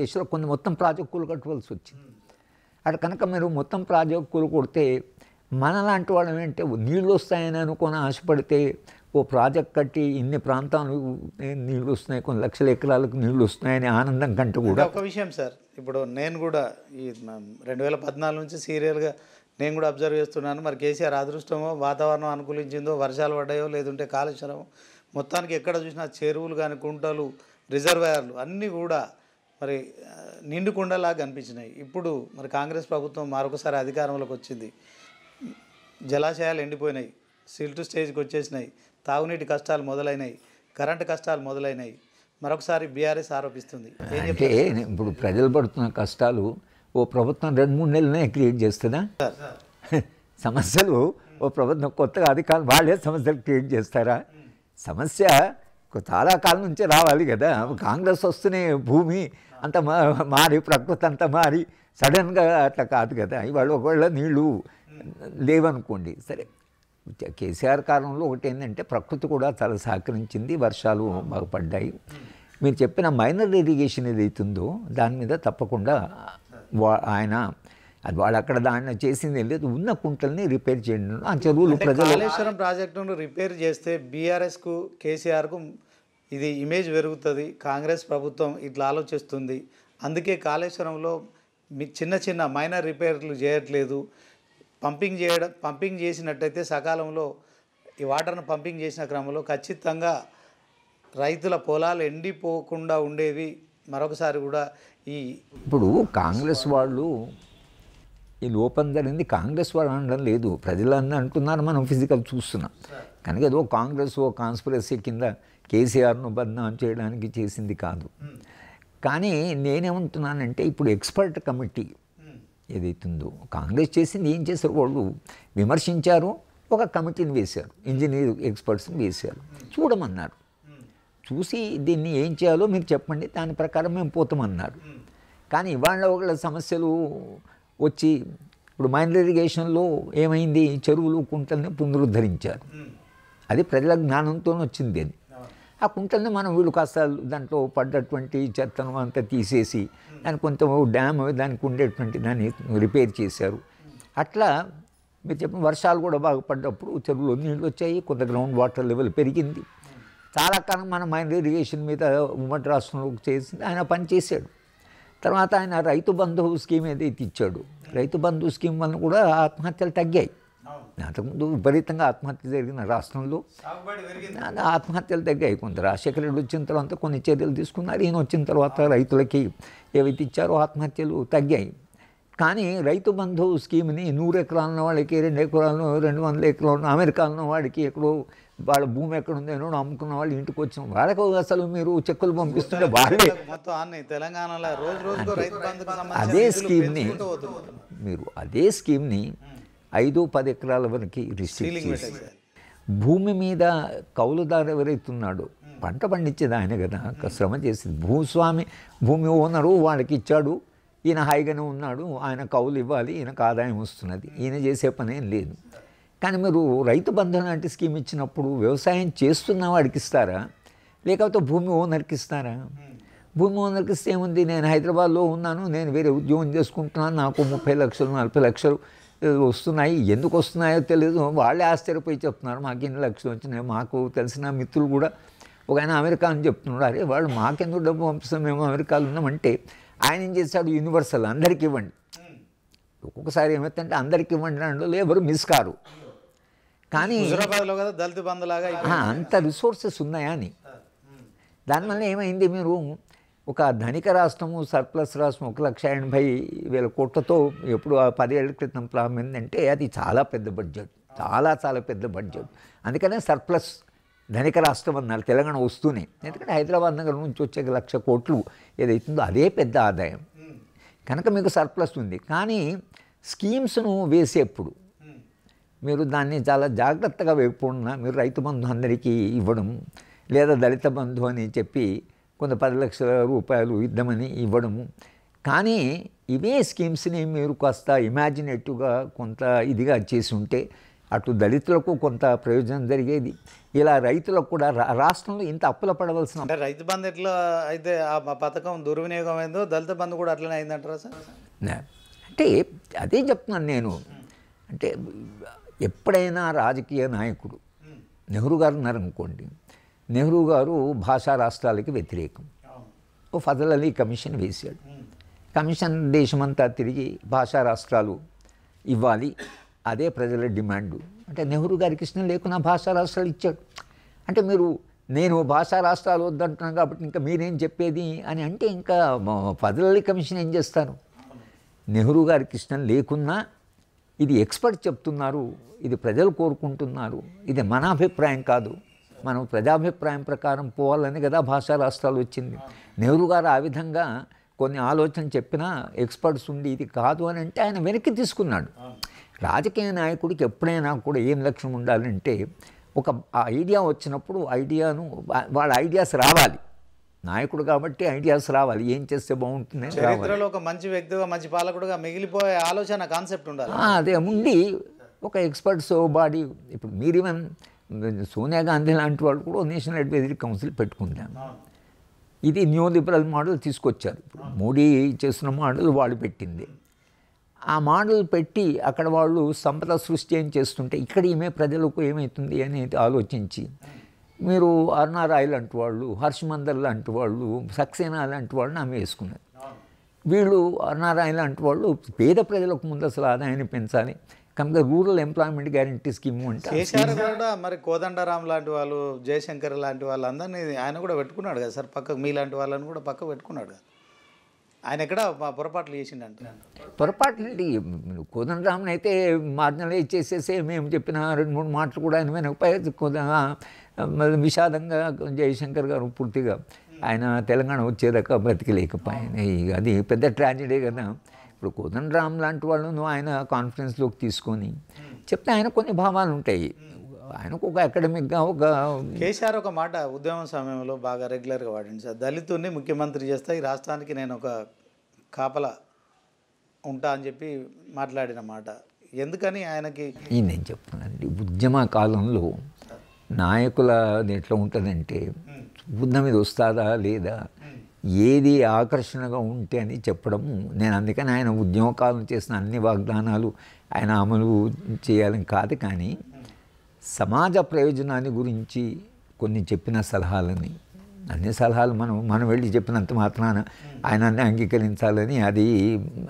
దేశంలో కొన్ని మొత్తం ప్రాజెక్టులు కట్టవలసి వచ్చింది. అక్కడ కనుక మీరు మొత్తం ప్రాజెక్టులు కొడితే మనలాంటి వాళ్ళం ఏంటంటే నీళ్ళు వస్తాయని అనుకొని ఆశపడితే ఓ ప్రాజెక్ట్ కట్టి ఇన్ని ప్రాంతాలు నీళ్ళు వస్తున్నాయి, కొన్ని లక్షల ఎకరాలకు నీళ్ళు వస్తున్నాయని ఆనందం కంటే కూడా ఒక విషయం సార్, ఇప్పుడు నేను కూడా ఈ 2014 నుంచి సీరియల్గా నేను కూడా అబ్జర్వ్ చేస్తున్నాను. మరి కేసీఆర్ అదృష్టమో వాతావరణం అనుకూలించిందో వర్షాలు పడ్డాయో లేదంటే కాళేశ్వరం మొత్తానికి ఎక్కడ చూసినా చెరువులు కానీ కుంటలు రిజర్వాయర్లు అన్నీ కూడా మరి నిండుకుండలాగా కనిపించినాయి. ఇప్పుడు మరి కాంగ్రెస్ ప్రభుత్వం మరొకసారి అధికారంలోకి వచ్చింది, జలాశయాలు ఎండిపోయినాయి, సిల్ట్ స్టేజ్కి వచ్చేసినాయి, తాగునీటి కష్టాలు మొదలైనాయి, కరెంటు కష్టాలు మొదలైనాయి. మరొకసారి బీఆర్ఎస్ ఆరోపిస్తుంది. అంటే ఇప్పుడు ప్రజలు పడుతున్న కష్టాలు ఓ ప్రభుత్వం 2-3 నెలలనే క్రియేట్ చేస్తుందా? సమస్యలు ఓ ప్రభుత్వం కొత్తగా అధికారులు వాళ్ళే సమస్యలు క్రియేట్ చేస్తారా? సమస్య చాలా కాలం నుంచే రావాలి కదా. కాంగ్రెస్ వస్తూనే భూమి అంత మారి ప్రకృతి అంతా మారి సడన్గా అట్లా కాదు కదా. ఇవాళ ఒకవేళ నీళ్ళు లేవనుకోండి, సరే కేసీఆర్ కాలంలో ఒకటి ఏంటంటే ప్రకృతి కూడా చాలా సహకరించింది, వర్షాలు బాగా పడ్డాయి. మీరు చెప్పిన మైనర్ ఇరిగేషన్ ఏదైతుందో దాని మీద తప్పకుండా ఆయన అది వాళ్ళు అక్కడ దాన్ని చేసింది లేదు, ఉన్న కుంటల్ని రిపేర్ చేయడం. ఆ చెరువులు ప్రజలు కాళేశ్వరం ప్రాజెక్టును రిపేర్ చేస్తే బీఆర్ఎస్కు కేసీఆర్కు ఇది ఇమేజ్ పెరుగుతుంది, కాంగ్రెస్ ప్రభుత్వం ఇట్లా ఆలోచిస్తుంది, అందుకే కాళేశ్వరంలో చిన్న చిన్న మైనర్ రిపేర్లు చేయట్లేదు, పంపింగ్ చేసినట్టయితే సకాలంలో ఈ వాటర్ను పంపింగ్ చేసిన క్రమంలో ఖచ్చితంగా రైతుల పొలాలు ఎండిపోకుండా ఉండేవి. మరొకసారి కూడా ఇప్పుడు కాంగ్రెస్ వాళ్ళు ఈ లోపం జరిగింది కాంగ్రెస్ వాళ్ళు అనడం లేదు, ప్రజలన్నీ అంటున్నారు, మనం ఫిజికల్ చూస్తున్నాం. కనుక ఏదో కాంగ్రెస్ ఓ కాన్స్పిరసీ కింద కేసీఆర్ను బదనాం చేయడానికి చేసింది కాదు. కానీ నేనేమంటున్నానంటే ఇప్పుడు ఎక్స్పర్ట్ కమిటీ ఏదైతుందో కాంగ్రెస్ చేసింది ఏం చేశారు, వాళ్ళు విమర్శించారు, ఒక కమిటీని వేశారు, ఇంజనీర్ ఎక్స్పర్ట్స్ని వేశారు, చూడమన్నారు. చూసి దీన్ని ఏం చేయాలో మీరు చెప్పండి, దాని ప్రకారం మేము పోతామన్నారు. కానీ ఇవాళ ఒకళ్ళ సమస్యలు వచ్చి ఇప్పుడు మైనర్ ఇరిగేషన్లో ఏమైంది, చెరువులు కుంటల్ని పునరుద్ధరించారు, అది ప్రజల జ్ఞానంతో వచ్చింది. అది ఆ కుంటల్ని మనం వీళ్ళు కాస్త దాంట్లో పడ్డటువంటి చెత్తను అంతా తీసేసి దాని కొంత డ్యామ్ దానికి ఉండేటువంటి దాన్ని రిపేర్ చేశారు. అట్లా మీరు చెప్పిన వర్షాలు కూడా బాగా పడ్డప్పుడు చెరువులో నీళ్ళు వచ్చాయి, కొంత గ్రౌండ్ వాటర్ లెవెల్ పెరిగింది. చాలా కాలం మన మైనర్ ఇరిగేషన్ మీద ఉమ్మడి రాష్ట్రంలో చేసింది, ఆయన పని చేశాడు. తర్వాత ఆయన రైతు బంధు స్కీమ్ ఏదైతే ఇచ్చాడు, రైతు బంధు స్కీమ్ వల్ల కూడా ఆత్మహత్యలు తగ్గాయి. అంతకుముందు విపరీతంగా ఆత్మహత్య జరిగిన రాష్ట్రంలో ఆత్మహత్యలు తగ్గాయి. కొంత రాజశేఖర రెడ్డి వచ్చిన తర్వాత కొన్ని చర్యలు తీసుకున్నారు, ఈయన వచ్చిన తర్వాత రైతులకి ఏవైతే ఇచ్చారో ఆత్మహత్యలు తగ్గాయి. కానీ రైతు బంధు స్కీమ్ని 100 ఎకరాలు ఉన్న వాళ్ళకి 2 ఎకరాలు 200 ఎకరాలు ఉన్న అమెరికాలో ఉన్న వాడికి ఎక్కడో వాళ్ళ భూమి ఎక్కడ ఉందేనో అమ్ముకున్న వాళ్ళు ఇంటికి వచ్చిన వాళ్ళకు అసలు మీరు చెక్కులు పంపిస్తుంటే వాళ్ళే తెలంగాణలో అదే స్కీమ్ని మీరు అదే స్కీమ్ని 5-10 ఎకరాల వరకు రిస్ట్రిక్ట్ చేసి భూమి మీద కౌలుదారు ఎవరైతే ఉన్నాడో పంట పండించేది ఆయన కదా, శ్రమ చేసింది భూస్వామి, భూమి ఓనరు వాళ్ళకి ఇచ్చాడు, ఈయన హాయిగానే ఉన్నాడు, ఆయన కౌలు ఇవ్వాలి, ఈయనకు ఆదాయం వస్తున్నది, ఈయన చేసే పని ఏం లేదు. కానీ మీరు రైతు బంధం లాంటి స్కీమ్ ఇచ్చినప్పుడు వ్యవసాయం చేస్తున్న వాడికి ఇస్తారా, లేకపోతే భూమి ఓనర్కి ఇస్తారా? భూమి ఓనర్కి ఇస్తే ఏముంది, నేను హైదరాబాద్లో ఉన్నాను, నేను వేరే ఉద్యోగం చేసుకుంటున్నాను, నాకు 30 లక్షలు 40 లక్షలు వస్తున్నాయి, ఎందుకు వస్తున్నాయో తెలియదు, వాళ్ళే ఆశ్చర్యపోయి చెప్తున్నారు మాకు ఇన్ని లక్షలు వచ్చినాయి. మాకు తెలిసిన మిత్రులు కూడా ఒక ఆయన అమెరికా అని చెప్తున్నాడు, అరే వాళ్ళు మాకెందుకు డబ్బు పంపిస్తాం, మేము అమెరికాలో ఉన్నామంటే ఆయన ఏం చేశాడు, యూనివర్సల్ అందరికి ఇవ్వండి. ఒక్కొక్కసారి ఏమవుతుందంటే అందరికి ఇవ్వండి అంటే ఎవరు మిస్ కారు. కానీ దళిత బంధులాగా అంత రిసోర్సెస్ ఉన్నాయా అని దానివల్ల ఏమైంది, మీరు ఒక ధనిక రాష్ట్రము సర్ప్లస్ రాష్ట్రం 1,80,000 కోట్లతో ఎప్పుడు 10 ఏళ్ల క్రితం ప్రారంభిందంటే అది చాలా పెద్ద బడ్జెట్, చాలా పెద్ద బడ్జెట్. అందుకనే సర్ప్లస్ ధనిక రాష్ట్రం అన్నారు తెలంగాణ వస్తూనే. ఎందుకంటే హైదరాబాద్ నగరం నుంచి వచ్చే 1,00,000 కోట్లు ఏదైతుందో అదే పెద్ద ఆదాయం కనుక మీకు సర్ప్లస్ ఉంది. కానీ స్కీమ్స్ను వేసేప్పుడు మీరు దాన్ని చాలా జాగ్రత్తగా వేయకుండా మీరు రైతు బంధు అందరికీ ఇవ్వడం, లేదా దళిత బంధు అని చెప్పి కొంత 10 లక్షల రూపాయలు ఇద్దామని ఇవ్వడము. కానీ ఇవే స్కీమ్స్ని మీరు కాస్త ఇమాజినేటివ్గా కొంత ఇదిగా చేసి ఉంటే అటు దళితులకు కొంత ప్రయోజనం జరిగేది, ఇలా రైతులకు కూడా. రాష్ట్రంలో ఇంత అప్పుల పడవలసిన అంటే రైతు బంధు ఎట్లా అయితే ఆ పథకం దుర్వినియోగం అయిందో దళిత బంధు కూడా అట్లనే అయిందంటారా సార్? అంటే అదే చెప్తున్నాను నేను. అంటే ఎప్పుడైనా రాజకీయ నాయకుడు నెహ్రూ గారు ఉన్నారనుకోండి, నెహ్రూ గారు భాషా రాష్ట్రాలకి వ్యతిరేకం. ఓ ఫజల్ అలీ కమిషన్ వేశాడు. కమిషన్ దేశమంతా తిరిగి భాషా రాష్ట్రాలు ఇవ్వాలి, అదే ప్రజల డిమాండు. అంటే నెహ్రూ గారికి ఇష్టం లేకున్నా భాషా రాష్ట్రాలు ఇచ్చాడు. అంటే మీరు నేను భాషా రాష్ట్రాలు వద్దంటున్నాను కాబట్టి ఇంకా మీరేం చెప్పేది అని అంటే ఇంకా ఫజల్ అలీ కమిషన్ ఏం చేస్తారు? నెహ్రూ గారికి ఇష్టం లేకున్నా ఇది ఎక్స్పర్ట్ చెప్తున్నారు, ఇది ప్రజలు కోరుకుంటున్నారు, ఇది మన అభిప్రాయం కాదు, మనం ప్రజాభిప్రాయం ప్రకారం పోవాలని కదా భాషా రాష్ట్రాలు వచ్చింది. నెహ్రూ గారు ఆ విధంగా కొన్ని ఆలోచన చెప్పినా ఎక్స్పర్ట్స్ ఉండి ఇది కాదు అని అంటే ఆయన వెనక్కి తీసుకున్నాడు. రాజకీయ నాయకుడికి ఎప్పుడైనా కూడా ఏం లక్ష్యం ఉండాలంటే ఒక ఐడియా వచ్చినప్పుడు ఐడియాను వాళ్ళ ఐడియాస్ రావాలి. నాయకుడు కాబట్టి ఐడియాస్ రావాలి, ఏం చేస్తే బాగుంటుంది. చరిత్రలో ఒక మంచి వ్యక్తిగా మంచి పాలకుడుగా మిగిలిపోయే ఆలోచన కాన్సెప్ట్ ఉండాలి. అదే ఉండి ఒక ఎక్స్పర్ట్స్ బాడీ. ఇప్పుడు మీరు ఈవెన్ సోనియా గాంధీ లాంటి వాళ్ళు కూడా నేషనల్ అడ్వైజరీ కౌన్సిల్ పెట్టుకుందాం. ఇది న్యూ లిబరల్ మోడల్ తీసుకొచ్చారు. ఇప్పుడు మోడీ చేసిన మోడల్ వాళ్ళు పెట్టింది. ఆ మోడల్ పెట్టి అక్కడ వాళ్ళు సంపద సృష్టి ఏం చేస్తుంటే ఇక్కడ ఈమె ప్రజలకు ఏమవుతుంది అనేది ఆలోచించి మీరు అరుణా రాయ్ లాంటి వాళ్ళు, హర్షమందర్ లాంటి వాళ్ళు, సక్సేనా లాంటి వాళ్ళని ఆమె వేసుకున్నారు. వీళ్ళు అరుణా రాయ్ లాంటి వాళ్ళు పేద ప్రజలకు ముందు అసలు ఆదాయాన్ని పెంచాలి కనుక రూరల్ ఎంప్లాయ్మెంట్ గ్యారంటీ స్కీమ్ అంటే కేసీఆర్ కూడా మరి కోదండరాం లాంటి వాళ్ళు, జయశంకర్ లాంటి వాళ్ళందరినీ ఆయన కూడా పెట్టుకున్నాడు కదా సార్, పక్కకు మీలాంటి వాళ్ళని కూడా పక్క పెట్టుకున్నాడు కదా. ఆయన ఎక్కడ పొరపాట్లు చేసిండంట? పొరపాట్లు కోదండరామన్ అయితే మార్జినలైజ్ చేసేసే మేము చెప్పిన 2-3 మాటలు కూడా ఆయన వెనక విషాదంగా జయశంకర్ గారు పూర్తిగా ఆయన తెలంగాణ వచ్చేదాకా బ్రతికలేకపోయాను. అది పెద్ద ట్రాజడీ కదా. ఇప్పుడు కోదండరామ్ లాంటి వాళ్ళను ఆయన కాన్ఫరెన్స్లోకి తీసుకొని చెప్తే ఆయన కొన్ని భావాలు ఉంటాయి. ఆయనకు ఒక అకాడమిక్గా ఒక కేసీఆర్ ఒక మాట ఉద్యమం సమయంలో బాగా రెగ్యులర్గా వాడింది సార్, దళితుడిని ముఖ్యమంత్రి చేస్తే ఈ రాష్ట్రానికి నేను ఒక కాపలా ఉంటా అని చెప్పి మాట్లాడిన మాట ఎందుకని ఆయనకి? నేను చెప్తున్నానండి, ఉద్యమ కాలంలో నాయకుల ఎట్లా ఉంటుందంటే బుద్ధం మీద వస్తుందా లేదా, ఏది ఆకర్షణగా ఉంటే అని చెప్పడము. నేను అందుకని ఆయన ఉద్యమకాలం చేసిన అన్ని వాగ్దానాలు ఆయన అమలు చేయాలని కాదు, కానీ సమాజ ప్రయోజనాన్ని గురించి కొన్ని చెప్పిన సలహాలని, అన్ని సలహాలు మనం వెళ్ళి చెప్పినంత మాత్రాన ఆయన అన్నీ అంగీకరించాలని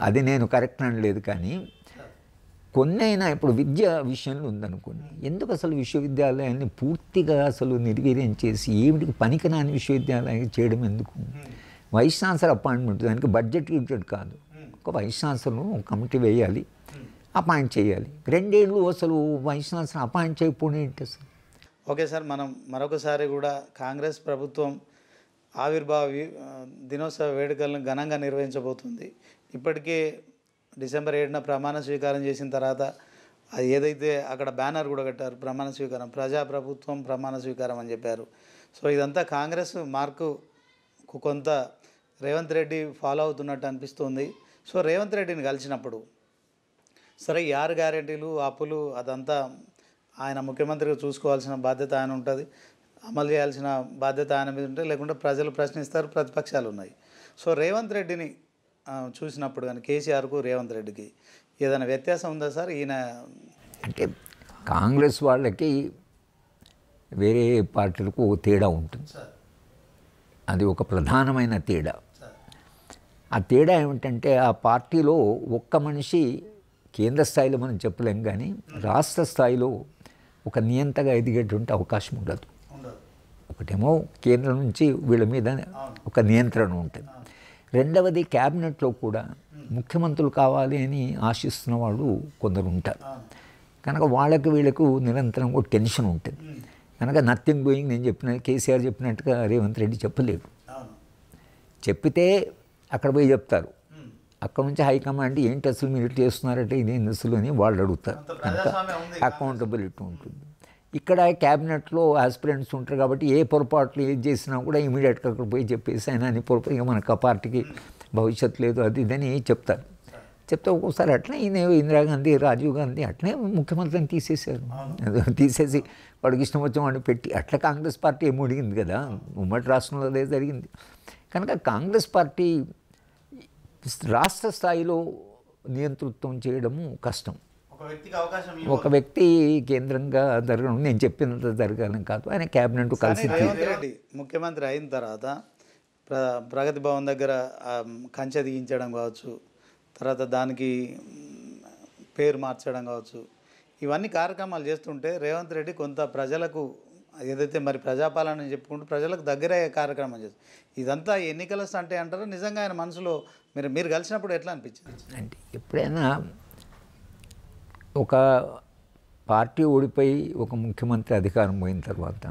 అది నేను కరెక్ట్ అనలేదు. కానీ కొన్ని అయినా ఇప్పుడు విద్య విషయంలో ఉందనుకోండి, ఎందుకు అసలు విశ్వవిద్యాలయాన్ని పూర్తిగా అసలు నిర్వీర్యం చేసి ఏమిటికి పనికిరాని విశ్వవిద్యాలయం చేయడం ఎందుకు? వైస్ ఛాన్సలర్ అపాయింట్మెంట్, దానికి బడ్జెట్ గిడ్జెట్ కాదు, ఒక వైస్ ఛాన్సలర్ను ఒక కమిటీ వేయాలి, అపాయింట్ చేయాలి. 2 ఏళ్ళు అసలు వైస్ ఛాన్సలర్ అపాయింట్ చేయకపోవడం ఏంటి అసలు? ఓకే సార్, మనం మరొకసారి కూడా కాంగ్రెస్ ప్రభుత్వం ఆవిర్భావ దినోత్సవ వేడుకలను ఘనంగా నిర్వహించబోతుంది. ఇప్పటికే డిసెంబర్ 7న ప్రమాణ స్వీకారం చేసిన తర్వాత అది ఏదైతే అక్కడ బ్యానర్ కూడా కట్టారు, ప్రమాణ స్వీకారం, ప్రజాప్రభుత్వం ప్రమాణ స్వీకారం అని చెప్పారు. సో ఇదంతా కాంగ్రెస్ మార్కు కొంత రేవంత్ రెడ్డి ఫాలో అవుతున్నట్టు అనిపిస్తుంది. సో రేవంత్ రెడ్డిని కలిసినప్పుడు సరే 6 గ్యారెంటీలు అప్పులు అదంతా ఆయన ముఖ్యమంత్రిగా చూసుకోవాల్సిన బాధ్యత ఆయన ఉంటుంది, అమలు చేయాల్సిన బాధ్యత ఆయన మీద ఉంటుంది, లేకుంటే ప్రజలు ప్రశ్నిస్తారు, ప్రతిపక్షాలు ఉన్నాయి. సో రేవంత్ రెడ్డిని చూసినప్పుడు కానీ కేసీఆర్కు రేవంత్ రెడ్డికి ఏదైనా వ్యత్యాసం ఉందా సార్? ఈయన అంటే కాంగ్రెస్ వాళ్ళకి వేరే పార్టీలకు తేడా ఉంటుంది, అది ఒక ప్రధానమైన తేడా. ఆ తేడా ఏమిటంటే ఆ పార్టీలో ఒక్క మనిషి కేంద్ర స్థాయిలో మనం చెప్పలేం, కానీ రాష్ట్ర స్థాయిలో ఒక నియంతగా ఎదిగేటువంటి అవకాశం ఉండదు. ఒక ఒకటేమో కేంద్రం నుంచి వీళ్ళ మీద ఒక నియంత్రణ ఉంటుంది. రెండవది క్యాబినెట్లో కూడా ముఖ్యమంత్రులు కావాలి అని ఆశిస్తున్న వాళ్ళు కొందరు ఉంటారు. కనుక వాళ్ళకి వీళ్ళకు నిరంతరం ఒక టెన్షన్ ఉంటుంది. కనుక నథింగ్ డూయింగ్ నేను కేసీఆర్ చెప్పినట్టుగా రేవంత్ రెడ్డి చెప్పలేడు. చెప్పితే అక్కడ పోయి చెప్తారు. అక్కడ నుంచి హైకమాండ్ ఏంటి అసలు మీరు ఇట్లా చేస్తున్నారంటే ఇదేం అసలు అని వాళ్ళు అడుగుతారు. కనుక అకౌంటబిలిటీ ఉంటుంది. ఇక్కడ క్యాబినెట్లో ఆస్పిరెంట్స్ ఉంటారు కాబట్టి ఏ పొరపాట్లు ఏది చేసినా కూడా ఇమీడియట్గా అక్కడ పోయి చెప్పేసి ఆయన అని పొరపాటు ఇక మనకు ఆ పార్టీకి భవిష్యత్తు లేదు అది ఇదని చెప్తారు. చెప్తే ఒక్కోసారి అట్లనే ఇందిరాగాంధీ రాజీవ్ గాంధీ అట్లనే ముఖ్యమంత్రిని తీసేశారు. తీసేసి వాడికి ఇష్టం వచ్చిన వాడిని పెట్టి అట్లా కాంగ్రెస్ పార్టీ ఏమో అడిగింది కదా, ఉమ్మడి రాష్ట్రంలో అదే జరిగింది. కనుక కాంగ్రెస్ పార్టీ రాష్ట్ర స్థాయిలో నియంతృత్వం చేయడము కష్టం. ఒక వ్యక్తి కేంద్రంగా జరగడం నేను చెప్పినంత జరగాలని కాదు. ఆయన క్యాబినెట్ కలిసి రేవంత్ రెడ్డి ముఖ్యమంత్రి అయిన తర్వాత ప్రగతి భవన్ దగ్గర కంచె దిగించడం కావచ్చు, తర్వాత దానికి పేరు మార్చడం కావచ్చు, ఇవన్నీ కార్యక్రమాలు చేస్తుంటే రేవంత్ రెడ్డి కొంత ప్రజలకు ఏదైతే మరి ప్రజాపాలన చెప్పుకుంటూ ప్రజలకు దగ్గరయ్యే కార్యక్రమం చేస్తారు. ఇదంతా ఎన్నికల అంటే అంటారా నిజంగా ఆయన మనసులో మీరు కలిసినప్పుడు ఎట్లా అనిపించింది? అంటే ఎప్పుడైనా ఒక పార్టీ ఓడిపోయి ఒక ముఖ్యమంత్రి అధికారం పోయిన తర్వాత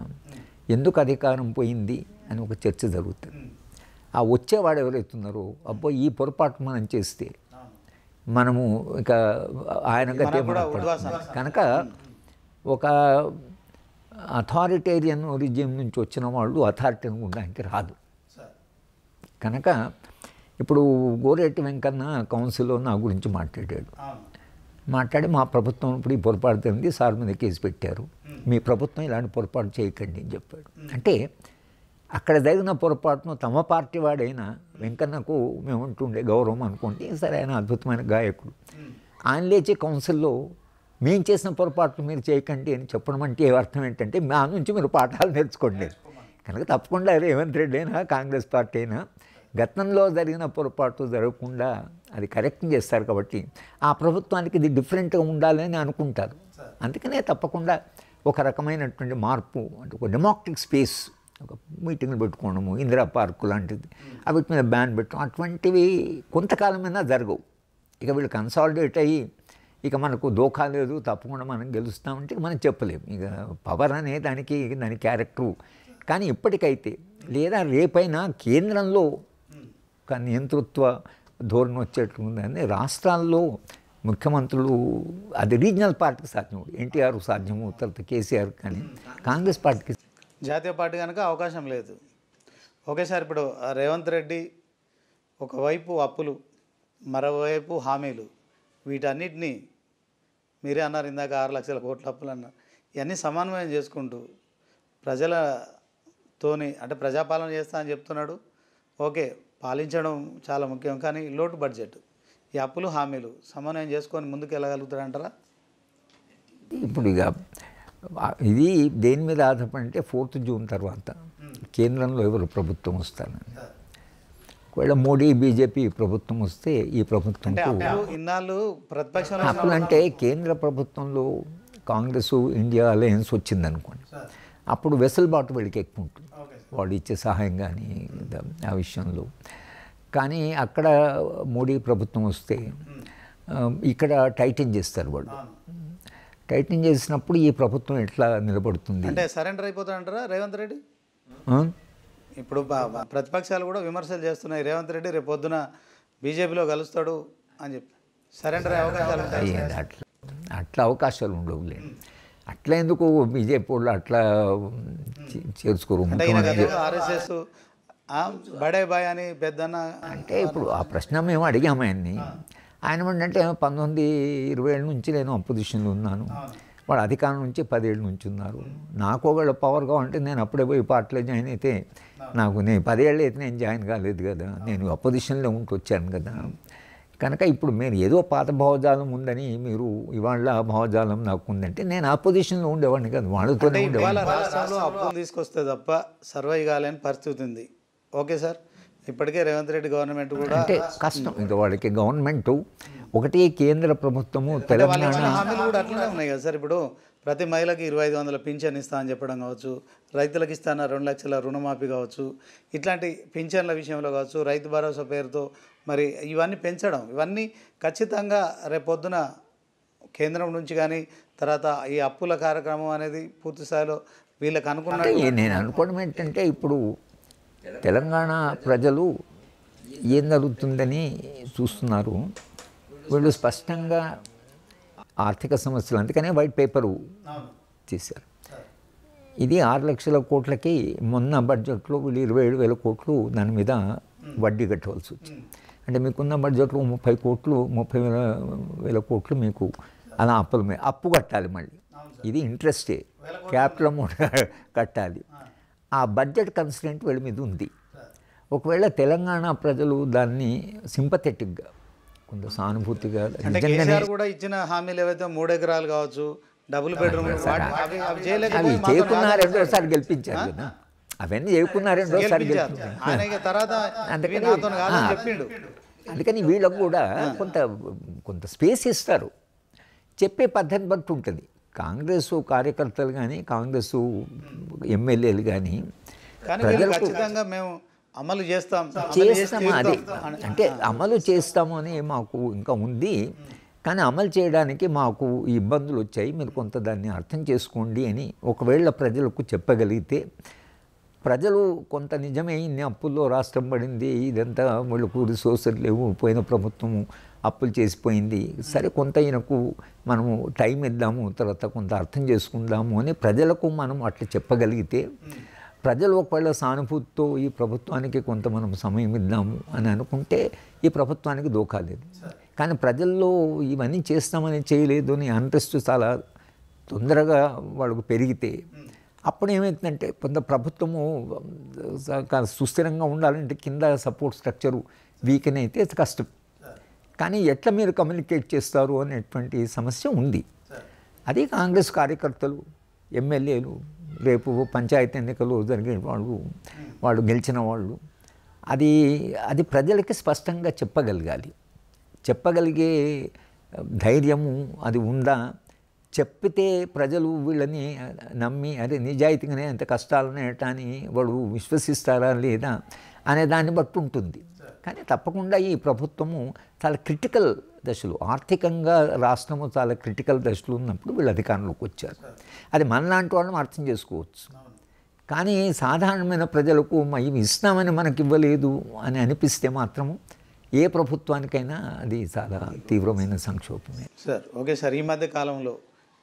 ఎందుకు అధికారం పోయింది అని ఒక చర్చ జరుగుతుంది. ఆ వచ్చేవాడు ఎవరైతున్నారో అబ్బో ఈ పొరపాటు మనం చేస్తే మనము ఇక ఆయన గతే కనుక ఒక అథారిటేరియన్ ఒరిజిన్ నుంచి వచ్చిన వాళ్ళు అథారిటీని ఉండడానికి రాదు. కనుక ఇప్పుడు గోరేటి వెంకన్న కౌన్సిల్లో నా గురించి మాట్లాడి మా ప్రభుత్వం ఇప్పుడు ఈ పొరపాటు జరిగింది, సార్ మీద కేసు పెట్టారు, మీ ప్రభుత్వం ఇలాంటి పొరపాటు చేయకండి అని చెప్పాడు. అంటే అక్కడ జరిగిన పొరపాటును తమ పార్టీ వాడైనా వెంకన్నకు మేము ఉంటుండే గౌరవం అనుకుంటే సరే ఆయన అద్భుతమైన గాయకుడు, ఆయన లేచి కౌన్సిల్లో మేము చేసిన పొరపాట్లు మీరు చేయకండి అని చెప్పడం అంటే అర్థం ఏంటంటే మా నుంచి మీరు పాఠాలు నేర్చుకోండి. కనుక తప్పకుండా రేవంత్ రెడ్డి అయినా కాంగ్రెస్ పార్టీ అయినా గతంలో జరిగిన పొరపాటు జరగకుండా అది కరెక్ట్ చేస్తారు కాబట్టి ఆ ప్రభుత్వానికి ఇది డిఫరెంట్గా ఉండాలని అనుకుంటారు. అందుకనే తప్పకుండా ఒక రకమైనటువంటి మార్పు అంటే ఒక డెమోక్రటిక్ స్పేస్, ఒక మీటింగ్లు పెట్టుకోవడము, ఇందిరా పార్కు లాంటిది వీటి మీద బ్యాన్ పెట్టడం అటువంటివి కొంతకాలమైనా జరగవు. ఇక వీళ్ళు కన్సాలిడేట్ అయ్యి ఇక మనకు దోఖా లేదు తప్పకుండా మనం గెలుస్తామంటే మనం చెప్పలేము. ఇక పవర్ అనే దాని క్యారెక్టరు. కానీ ఇప్పటికైతే లేదా రేపైనా కేంద్రంలో ఒక నియంతృత్వ ధోరణి వచ్చేట్లు ఉందని రాష్ట్రాల్లో ముఖ్యమంత్రులు అది రీజనల్ పార్టీకి సాధ్యం, ఎన్టీఆర్ సాధ్యము, తర్వాత కేసీఆర్, కానీ కాంగ్రెస్ పార్టీకి జాతీయ పార్టీ కనుక అవకాశం లేదు. ఒకేసారి ఇప్పుడు రేవంత్ రెడ్డి ఒకవైపు అప్పులు మరోవైపు హామీలు, వీటన్నిటినీ మీరే అన్నారు ఇందాక 6 లక్షల కోట్ల అప్పులు అన్నారు. ఇవన్నీ సమన్వయం చేసుకుంటూ ప్రజలతోని అంటే ప్రజాపాలన చేస్తా అని చెప్తున్నాడు. ఓకే, పాలించడం చాలా ముఖ్యం, కానీ లోటు బడ్జెట్, ఈ అప్పులు హామీలు సమన్వయం చేసుకొని ముందుకు వెళ్ళగలుగుతారంటారా? ఇప్పుడు ఇక ఇది దేని మీద ఆధారపడి అంటే 4th జూన్ తర్వాత కేంద్రంలో ఎవరు ప్రభుత్వం వస్తారని. ఒకవేళ మోడీ బీజేపీ ప్రభుత్వం వస్తే ఈ ప్రభుత్వంకు ఇన్నాళ్ళు ప్రతిపక్షాలు అప్పుడు అంటే కేంద్ర ప్రభుత్వంలో కాంగ్రెస్ ఇండియా అలయన్స్ వచ్చిందనుకోండి, అప్పుడు వెసులుబాటు వీళ్ళకి ఎక్కువ ఉంటుంది, వాళ్ళు ఇచ్చే సహాయం కానీ ఆ విషయంలో. కానీ అక్కడ మోడీ ప్రభుత్వం వస్తే ఇక్కడ టైటిన్ చేస్తారు వాళ్ళు. టైటిన్ చేసినప్పుడు ఈ ప్రభుత్వం ఎట్లా నిలబడుతుంది అంటే సరెండర్ అయిపోతాడంటారా రేవంత్ రెడ్డి? ఇప్పుడు ప్రతిపక్షాలు కూడా విమర్శలు చేస్తున్నాయి, రేవంత్ రెడ్డి రేపు పొద్దున బీజేపీలో కలుస్తాడు అని చెప్పి సరెండర్ అయ్యే అవకాశాలు ఉంటాయి. అట్లా అవకాశాలు ఉండవులే. అట్లా ఎందుకు బీజేపీ వాళ్ళు అట్లా చేర్చుకోరు? ఆర్ఎస్ఎస్ బడే బాయ్ అని పెద్దన్న అంటే ఇప్పుడు ఆ ప్రశ్న మేము అడిగాము ఆయన్ని. ఆయన ఏంటంటే 19-20 నుంచి నేను అపోజిషన్లో ఉన్నాను, వాడు అధికారం నుంచి 10 ఏళ్ళ నుంచి ఉన్నారు, నాకు ఒకవేళ పవర్ కావాలంటే నేను అప్పుడే పోయి పార్టీలో జాయిన్ అయితే నేను 10 ఏళ్ళు అయితే నేను జాయిన్ కాలేదు కదా, నేను అపోజిషన్లో ఉంటూ వచ్చాను కదా. కనుక ఇప్పుడు మీరు ఏదో పాత భావజాలం ఉందని మీరు ఇవాళ భావజాలం నాకు ఉందంటే నేను అపోజిషన్లో ఉండేవాడిని కదా, వాళ్ళతోనే ఉండేవాళ్ళు. రాష్ట్రంలో అప్పులు తీసుకొస్తే తప్ప సర్వైవ్ కాలేని పరిస్థితి ఉంది. ఓకే సార్, ఇప్పటికే రేవంత్ రెడ్డి గవర్నమెంట్ కూడా అంటే కష్టం. ఇంకా వాళ్ళకి గవర్నమెంట్ ఒకటి కేంద్ర ప్రభుత్వము తెలంగాణ హామీలు కూడా అట్లనే ఉన్నాయి కదా సార్. ఇప్పుడు ప్రతి మహిళకి 2500 పింఛన్ ఇస్తా అని చెప్పడం కావచ్చు, రైతులకు ఇస్తాన 2 లక్షల రుణమాఫీ కావచ్చు, ఇట్లాంటి పింఛన్ల విషయంలో కావచ్చు, రైతు భరోసా పేరుతో మరి ఇవన్నీ పెంచడం, ఇవన్నీ ఖచ్చితంగా రేపొద్దున కేంద్రం నుంచి కానీ తర్వాత ఈ అప్పుల కార్యక్రమం అనేది పూర్తి స్థాయిలో వీళ్ళకి అనుకున్న నేను అనుకోవడం ఏంటంటే ఇప్పుడు తెలంగాణ ప్రజలు ఏం జరుగుతుందని చూస్తున్నారు. వీళ్ళు స్పష్టంగా ఆర్థిక సమస్యలు, అందుకనే వైట్ పేపరు చేశారు. ఇది 6 లక్షల కోట్లకి మొన్న బడ్జెట్లో వీళ్ళు 27,000 కోట్లు దాని మీద వడ్డీ కట్టవలసి వచ్చింది. అంటే మీకున్న బడ్జెట్లో 30,000 కోట్లు మీకు అలా అప్పుల మీద అప్పు కట్టాలి. మళ్ళీ ఇది ఇంట్రెస్టే, క్యాపిటల్ అమౌంట్ కట్టాలి. ఆ బడ్జెట్ కన్స్టెంట్ వీళ్ళ మీద ఉంది. ఒకవేళ తెలంగాణ ప్రజలు దాన్ని సింపథెటిక్గా కొంత సానుభూతిగా నిజంగానే కూడా ఇచ్చిన హామీలు ఏవైతే 3 ఎకరాలు కావచ్చు, డబుల్ బెడ్రూమ్ అవి చేయకున్నా రెండోసారి గెలిపించారు కదా, అవన్నీ చేయకున్నా రెండోసారి గెలిపించారు. అందుకని వీళ్ళకు కూడా కొంత స్పేస్ ఇస్తారు, చెప్పే పద్ధతి బట్టి ఉంటుంది. కాంగ్రెస్ కార్యకర్తలు కానీ కాంగ్రెస్ ఎమ్మెల్యేలు కానీ ఖచ్చితంగా మేము అమలు చేస్తాము, అది అంటే అమలు చేస్తాము అని మాకు ఇంకా ఉంది. కానీ అమలు చేయడానికి మాకు ఈ ఇబ్బందులు వచ్చాయి, మీరు కొంత దాన్ని అర్థం చేసుకోండి అని ఒకవేళ ప్రజలకు చెప్పగలిగితే, ప్రజలు కొంత నిజమే ఇన్ని అప్పుల్లో రాష్ట్రం పడింది, ఇదంతా వీళ్ళకు రిసోర్సెస్ లేవు, పోయిన ప్రభుత్వం అప్పులు చేసిపోయింది, సరే కొంత ఈయనకు మనము టైం ఇద్దాము, తర్వాత కొంత అర్థం చేసుకుందాము అని ప్రజలకు మనం అట్లా చెప్పగలిగితే, ప్రజలు ఒకవేళ సానుభూతితో ఈ ప్రభుత్వానికి కొంత మనం సమయం ఇద్దాము అని అనుకుంటే ఈ ప్రభుత్వానికి దోఖా లేదు. కానీ ప్రజల్లో ఇవన్నీ చేస్తామని చేయలేదు అని ఇంట్రెస్ట్ చాలా తొందరగా వాళ్ళకు పెరిగితే అప్పుడు ఏమవుతుందంటే కొంత ప్రభుత్వము సుస్థిరంగా ఉండాలంటే కింద సపోర్ట్ స్ట్రక్చరు వీకెన్ అయితే కష్టం. కానీ ఎట్లా మీరు కమ్యూనికేట్ చేస్తారు అనేటువంటి సమస్య ఉంది. అది కాంగ్రెస్ కార్యకర్తలు, ఎమ్మెల్యేలు, రేపు పంచాయతీ ఎన్నికలు జరిగే వాళ్ళు గెలిచిన వాళ్ళు అది ప్రజలకి స్పష్టంగా చెప్పగలిగే ధైర్యము అది ఉందా, చెప్పితే ప్రజలు వీళ్ళని నమ్మి అదే నిజాయితీగానే ఎంత కష్టాలనేట అని వాడు విశ్వసిస్తారా లేదా అనే దాన్ని బట్టి ఉంటుంది. కానీ తప్పకుండా ఈ ప్రభుత్వము చాలా క్రిటికల్ దశలు, ఆర్థికంగా రాష్ట్రము చాలా క్రిటికల్ దశలు ఉన్నప్పుడు వీళ్ళు అధికారంలోకి వచ్చారు. అది మనలాంటి వాళ్ళని అర్థం చేసుకోవచ్చు. కానీ సాధారణమైన ప్రజలకు ఇవి ఇస్తామని మనకి ఇవ్వలేదు అని అనిపిస్తే మాత్రము ఏ ప్రభుత్వానికైనా అది చాలా తీవ్రమైన సంక్షోభమే. సార్ ఓకే సార్, ఈ మధ్య కాలంలో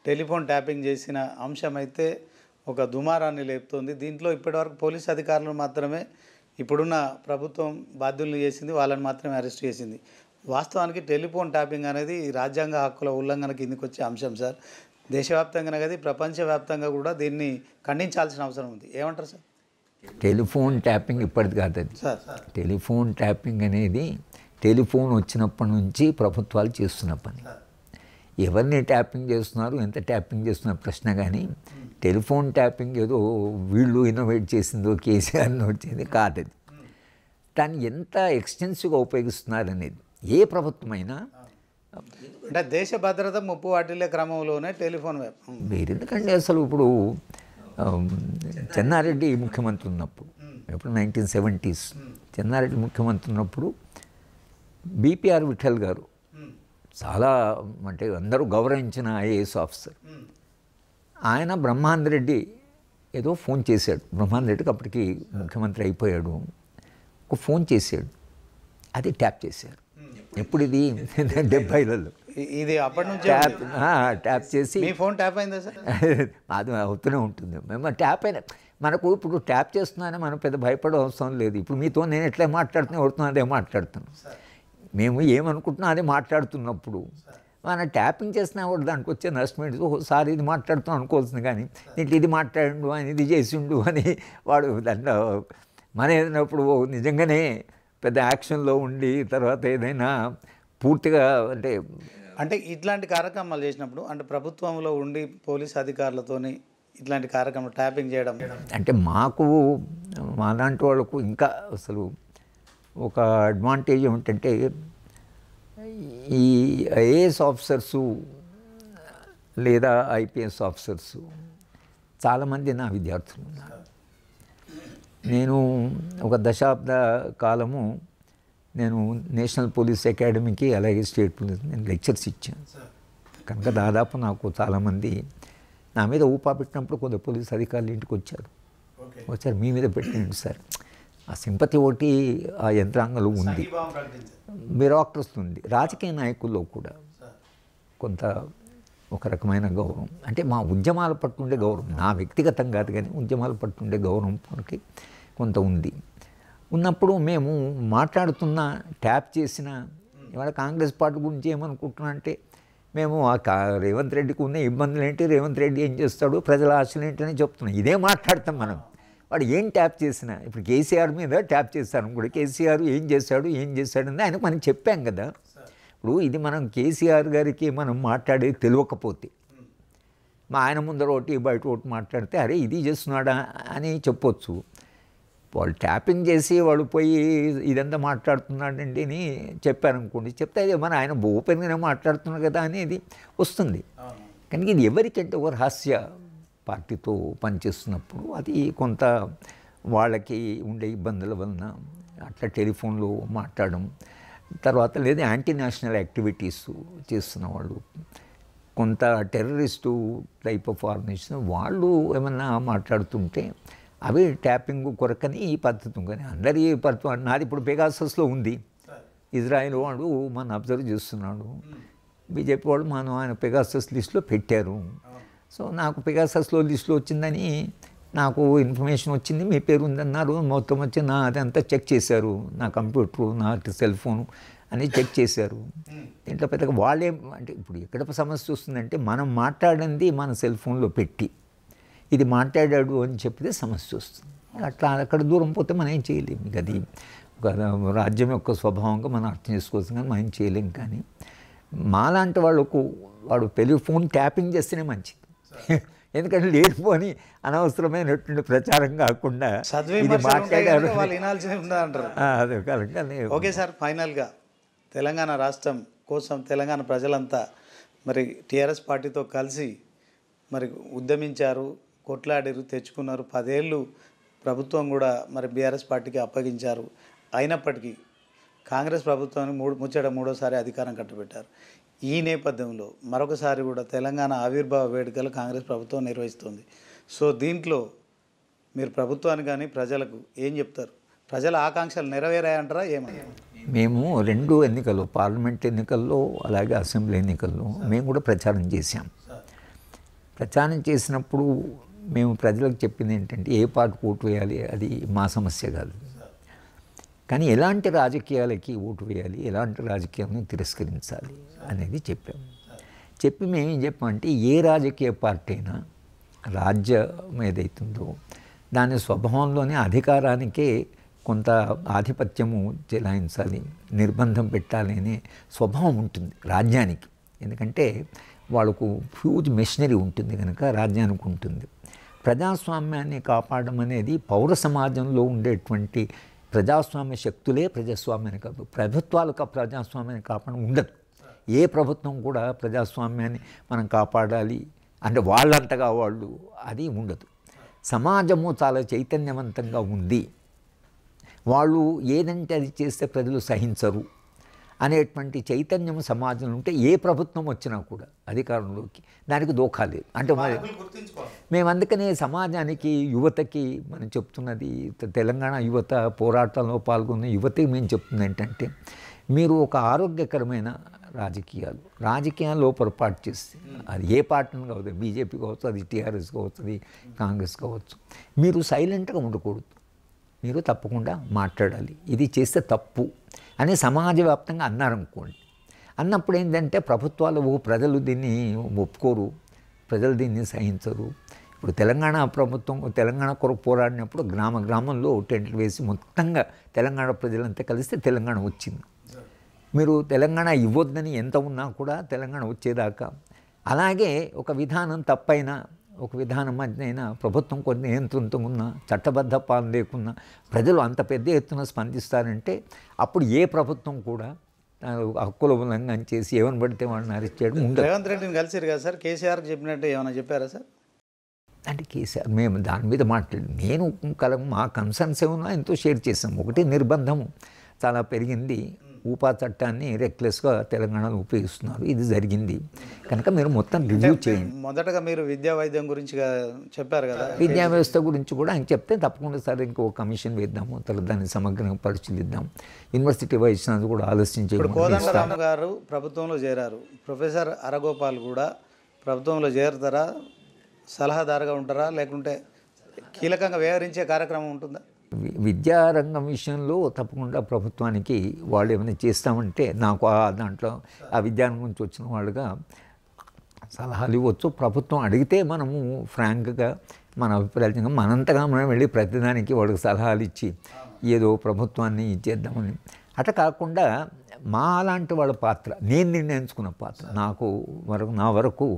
టెలిఫోన్ ట్యాపింగ్ చేసిన అంశం అయితే ఒక దుమారాన్ని లేపుతోంది. దీంట్లో ఇప్పటివరకు పోలీస్ అధికారులు మాత్రమే ఇప్పుడున్న ప్రభుత్వం బాధ్యులను చేసింది, వాళ్ళని మాత్రమే అరెస్ట్ చేసింది. వాస్తవానికి టెలిఫోన్ ట్యాపింగ్ అనేది రాజ్యాంగ హక్కుల ఉల్లంఘన కిందకి వచ్చే అంశం సార్. దేశవ్యాప్తంగానే కదా ప్రపంచవ్యాప్తంగా కూడా దీన్ని ఖండించాల్సిన అవసరం ఉంది. ఏమంటారు సార్? టెలిఫోన్ ట్యాపింగ్ ఇప్పటిది కాదు అది సార్. టెలిఫోన్ ట్యాపింగ్ అనేది టెలిఫోన్ వచ్చినప్పటి నుంచి ప్రభుత్వాలు చేస్తున్న పని. ఎవరిని ట్యాపింగ్ చేస్తున్నారు, ఎంత ట్యాపింగ్ చేస్తున్నారు ప్రశ్న. కానీ టెలిఫోన్ ట్యాపింగ్ ఏదో వీళ్ళు ఇన్నోవేట్ చేసిందో కేసీఆర్ని వచ్చింది కాదు. అది దాన్ని ఎంత ఎక్స్టెన్సివ్గా ఉపయోగిస్తున్నారు అనేది ఏ ప్రభుత్వమైనా. అంటే దేశ భద్రత ముప్పు వాటిల్లే క్రమంలోనే టెలిఫోన్ మీరు ఎందుకంటే అసలు ఇప్పుడు చెన్నారెడ్డి ముఖ్యమంత్రి ఉన్నప్పుడు, ఎప్పుడు 1970s చెన్నారెడ్డి ముఖ్యమంత్రి ఉన్నప్పుడు బీపీఆర్ విఠల్ గారు చాలా అంటే అందరూ గౌరవించిన ఐఏఎస్ ఆఫీసర్, ఆయన బ్రహ్మానంద రెడ్డి ఏదో ఫోన్ చేశాడు. బ్రహ్మానంద రెడ్డికి అప్పటికి ముఖ్యమంత్రి అయిపోయాడు. ఒక ఫోన్ చేశాడు, అది ట్యాప్ చేశారు. ఎప్పుడు ఇది 70లలో ఇది అప్పటి నుంచి ట్యాప్ చేసి మీ ఫోన్ ట్యాప్ అయిందా సార్? అది అవుతూనే ఉంటుంది. మేము ట్యాప్ అయినా మనకు ఇప్పుడు ట్యాప్ చేస్తున్నానే మనం పెద్ద భయపడే అవసరం లేదు. ఇప్పుడు మీతో నేను ఎట్లా మాట్లాడుతున్నా ఎవరుతున్నా అదే మాట్లాడుతున్నాను. మేము ఏమనుకుంటున్నా అదే మాట్లాడుతున్నప్పుడు మన ట్యాపింగ్ చేసినా కూడా దానికి వచ్చే నష్టం ఏంటి? ఒకసారి ఇది మాట్లాడుతాం అనుకోవాల్సింది, కానీ దీంట్లో ఇది మాట్లాడిండు అని ఇది చేసిండు అని వాడు దాంట్లో మన ఏదైనప్పుడు నిజంగానే పెద్ద యాక్షన్లో ఉండి తర్వాత ఏదైనా పూర్తిగా అంటే ఇట్లాంటి కార్యక్రమాలు చేసినప్పుడు అంటే ప్రభుత్వంలో ఉండి పోలీస్ అధికారులతోని ఇట్లాంటి కార్యక్రమం ట్యాపింగ్ చేయడం అంటే మా లాంటి వాళ్ళకు ఇంకా అసలు ఒక అడ్వాంటేజ్ ఏమిటంటే ఈ ఐఏఎస్ ఆఫీసర్సు లేదా ఐపీఎస్ ఆఫీసర్స్ చాలామంది నా విద్యార్థులు ఉన్నారు. నేను ఒక దశాబ్ద కాలము నేను నేషనల్ పోలీస్ అకాడమీకి అలాగే స్టేట్ పోలీస్ నేను లెక్చర్స్ ఇచ్చాను. కనుక దాదాపు నాకు చాలామంది నా మీద ఊపా పెట్టినప్పుడు కొంత పోలీస్ అధికారులు ఇంటికి వచ్చారు. మీ మీద పెట్టండి సార్. ఆ సింపతి ఒకటి ఆ యంత్రాంగంలో ఉంది, బ్యూరోక్రసీ ఉంది. రాజకీయ నాయకుల్లో కూడా కొంత ఒక రకమైన గౌరవం, అంటే మా ఉద్యమాల పట్టు ఉండే గౌరవం, నా వ్యక్తిగతం కాదు కానీ ఉద్యమాల పట్టు ఉండే గౌరవం మనకి కొంత ఉంది. ఉన్నప్పుడు మేము మాట్లాడుతున్న ట్యాప్ చేసిన ఇవాళ కాంగ్రెస్ పార్టీ గురించి ఏమనుకుంటున్నా అంటే మేము రేవంత్ రెడ్డికి ఉన్న ఇబ్బందులు ఏంటి, రేవంత్ రెడ్డి ఏం చేస్తాడు, ప్రజల ఆశలు ఏంటని చెప్తున్నాం. ఇదే మాట్లాడతాం మనం. వాడు ఏం ట్యాప్ చేసినా ఇప్పుడు కేసీఆర్ మీద ట్యాప్ చేస్తాను కూడా, కేసీఆర్ ఏం చేశాడు అని ఆయనకు మనం చెప్పాం కదా. ఇప్పుడు ఇది మనం కేసీఆర్ గారికి మనం మాట్లాడేది తెలియకపోతే మా ఆయన ముందర ఒకటి బయట ఒకటి మాట్లాడితే అరే ఇది చేస్తున్నాడా అని చెప్పొచ్చు. వాళ్ళు ట్యాపింగ్ చేసి వాడు పోయి ఇదంతా మాట్లాడుతున్నాడండి అని చెప్పారనుకోండి, చెప్తే అదే మన ఆయన ఓపెన్గానే మాట్లాడుతున్నాడు కదా అనేది వస్తుంది. కానీ ఇది ఎవరికంటే ఒక రహస్య పార్టీతో పనిచేస్తున్నప్పుడు అది కొంత వాళ్ళకి ఉండే ఇబ్బందుల వలన అట్లా టెలిఫోన్లో మాట్లాడడం, తర్వాత లేదా యాంటీ నేషనల్ యాక్టివిటీస్ చేస్తున్న వాళ్ళు, కొంత టెర్రరిస్టు టైప్ ఆఫ్ ఆర్గనైజేషన్ వాళ్ళు ఏమన్నా మాట్లాడుతుంటే అవి ట్యాపింగ్ కొరకని ఈ పద్ధతి. కానీ అందరి పద్ధతి నాది ఇప్పుడు పెగాసస్లో ఉంది. ఇజ్రాయెల్ వాడు మన అబ్జర్వ్ చేస్తున్నాడు, బీజేపీ వాళ్ళు మనం ఆయన పెగాసస్ లిస్టులో పెట్టారు. సో నాకు పెగాసస్లో లిస్టులో వచ్చిందని నాకు ఇన్ఫర్మేషన్ వచ్చింది, మీ పేరు ఉందన్నారు. మొత్తం వచ్చి నా అదంతా చెక్ చేశారు, నా కంప్యూటరు నా సెల్ ఫోను అని చెక్ చేశారు. దీంట్లో పెద్దగా వాళ్ళే అంటే ఇప్పుడు ఎక్కడ సమస్య వస్తుందంటే మనం మాట్లాడింది మన సెల్ ఫోన్లో పెట్టి ఇది మాట్లాడాడు అని చెప్పితే సమస్య వస్తుంది. అట్లా అక్కడ దూరం పోతే మనం ఏం చేయలేము. ఇక అది ఒక రాజ్యం యొక్క స్వభావంగా మనం అర్థం చేసుకోవచ్చు, కానీ మనం చేయలేం. కానీ మాలాంటి వాళ్ళకు వాడు టెలిఫోన్ ట్యాపింగ్ చేస్తేనే మంచిది. ఎందుకంటే లేనిపోని అనవసరమైనటువంటి ప్రచారం కాకుండా ఇది మాట్లాడారు. అదే కాదు. ఓకే సార్, ఫైనల్గా తెలంగాణ రాష్ట్రం కోసం తెలంగాణ ప్రజలంతా మరి టీఆర్ఎస్ పార్టీతో కలిసి మరి ఉద్యమించారు, కొట్లాడారు, తెచ్చుకున్నారు. 10 ఏళ్ళు ప్రభుత్వం కూడా మరి బీఆర్ఎస్ పార్టీకి అప్పగించారు. అయినప్పటికీ కాంగ్రెస్ ప్రభుత్వాన్ని మూడోసారి అధికారం కట్టబెట్టారు. ఈ నేపథ్యంలో మరొకసారి కూడా తెలంగాణ ఆవిర్భావ వేడుకలు కాంగ్రెస్ ప్రభుత్వం నిర్వహిస్తుంది. సో దీంట్లో మీరు ప్రభుత్వాన్ని కానీ ప్రజలకు ఏం చెప్తారు? ప్రజల ఆకాంక్షలు నెరవేరాయంటారా ఏమన్నా? మేము 2 ఎన్నికలు, పార్లమెంట్ ఎన్నికల్లో అలాగే అసెంబ్లీ ఎన్నికల్లో మేము కూడా ప్రచారం చేశాం. ప్రచారం చేసినప్పుడు మేము ప్రజలకు చెప్పింది ఏంటంటే ఏ పార్టీకి ఓటు వేయాలి అది మా సమస్య కాదు, కానీ ఎలాంటి రాజకీయాలకి ఓటు వేయాలి, ఎలాంటి రాజకీయాలను తిరస్కరించాలి అనేది చెప్పాము. చెప్పి మేమేం చెప్పామంటే ఏ రాజకీయ పార్టీ అయినా రాజ్యం ఏదైతుందో దాని స్వభావంలోనే అధికారానికే కొంత ఆధిపత్యము చెలాయించాలి, నిర్బంధం పెట్టాలి అనే స్వభావం ఉంటుంది రాజ్యానికి. ఎందుకంటే వాళ్ళకు హ్యూజ్ మెషినరీ ఉంటుంది కనుక రాజ్యానికి ఉంటుంది. ప్రజాస్వామ్యాన్ని కాపాడడం అనేది పౌర సమాజంలో ఉండేటువంటి ప్రజాస్వామ్య శక్తులే ప్రజాస్వామ్యాన్ని కాదు, ప్రభుత్వాలకు ప్రజాస్వామ్యాన్ని కాపాడడం ఉండదు. ఏ ప్రభుత్వం కూడా ప్రజాస్వామ్యాన్ని మనం కాపాడాలి అంటే వాళ్ళంతగా వాళ్ళు అది ఉండదు. సమాజము చాలా చైతన్యవంతంగా ఉంది, వాళ్ళు ఏదంటే అది చేస్తే ప్రజలు సహించరు అనేటువంటి చైతన్యం సమాజంలో ఉంటే ఏ ప్రభుత్వం వచ్చినా కూడా అధికారంలోకి దానికి దోఖా లేదు. అంటే మేము అందుకనే సమాజానికి యువతకి మనం చెప్తున్నది, తెలంగాణ యువత పోరాటంలో పాల్గొన్న యువతకి మేము చెప్తుంది ఏంటంటే మీరు ఒక ఆరోగ్యకరమైన రాజకీయాల్లో పొరపాటు చేస్తే అది ఏ పార్టీని కావచ్చు, బీజేపీ కావచ్చు, అది టీఆర్ఎస్ కావచ్చు, అది కాంగ్రెస్ కావచ్చు, మీరు సైలెంట్గా ఉండకూడదు, మీరు తప్పకుండా మాట్లాడాలి, ఇది చేస్తే తప్పు అని సమాజ వ్యాప్తంగా అన్నారనుకోండి. అన్నప్పుడు ఏంటంటే ప్రజలు దీన్ని ఒప్పుకోరు, ప్రజలు దీన్ని సహించరు. ఇప్పుడు తెలంగాణ ప్రభుత్వం తెలంగాణ కొరకు పోరాడినప్పుడు గ్రామంలో టెంట్లు వేసి మొత్తంగా తెలంగాణ ప్రజలంతా కలిస్తే తెలంగాణ వచ్చింది. మీరు తెలంగాణ ఇవ్వొద్దని ఎంత ఉన్నా కూడా తెలంగాణ వచ్చేదాకా అలాగే ఒక విధానం తప్పైనా ఒక విధానం మధ్యనైనా ప్రభుత్వం కొన్ని నియంత్రణతో ఉన్న చట్టబద్ధ పాలన లేకున్నా ప్రజలు అంత పెద్ద ఎత్తున స్పందిస్తారంటే అప్పుడు ఏ ప్రభుత్వం కూడా హక్కుల ఉల్లంఘన చేసి ఏమని పడితే వాళ్ళని అరెస్ట్ చేయడం ఉండదు. రేవంత్ రెడ్డిని కలిసిరు కదా సార్, కేసీఆర్కి చెప్పినట్టు ఏమైనా చెప్పారా సార్? అంటే కేసీఆర్ మేము దాని మీద మాట్లాడి నేను మా కన్సర్న్స్ ఏమన్నా ఎంతో షేర్ చేసాం. ఒకటి నిర్బంధం చాలా పెరిగింది, ఊపా చట్టాన్ని రెక్లెస్గా తెలంగాణలో ఉపయోగిస్తున్నారు, ఇది జరిగింది కనుక మీరు మొత్తం రివ్యూ చేయండి. మొదటగా మీరు విద్యా వైద్యం గురించి చెప్పారు కదా, విద్యా వ్యవస్థ గురించి కూడా ఆయన చెప్తే తప్పకుండా సరే ఇంకో కమిషన్ వేద్దాము, తర్వాత దాన్ని సమగ్రంగా పరిశీలిద్దాం. యూనివర్సిటీ వైస్ కూడా ఆలోచించే. ఇప్పుడు కోదండరామ్ గారు ప్రభుత్వంలో చేరారు, ప్రొఫెసర్ అరగోపాల్ కూడా ప్రభుత్వంలో చేరుతారా, సలహాదారుగా ఉంటారా, లేకుంటే కీలకంగా వ్యవహరించే కార్యక్రమం ఉంటుందా? విద్యారంగం విషయంలో తప్పకుండా ప్రభుత్వానికి వాళ్ళు ఏమైనా చేస్తామంటే నాకు దాంట్లో ఆ విద్యారంగం నుంచి వచ్చిన వాళ్ళుగా సలహాలు ఇవ్వచ్చు. ప్రభుత్వం అడిగితే మనము ఫ్రాంక్గా మన అభిప్రాయంగా మనంతగా మనం వెళ్ళి ప్రతిదానికి వాళ్ళకి సలహాలు ఇచ్చి ఏదో ప్రభుత్వాన్ని ఇచ్చేద్దామని అట్లా కాకుండా మా అలాంటి వాళ్ళ పాత్ర, నేను నిర్ణయించుకున్న పాత్ర నా వరకు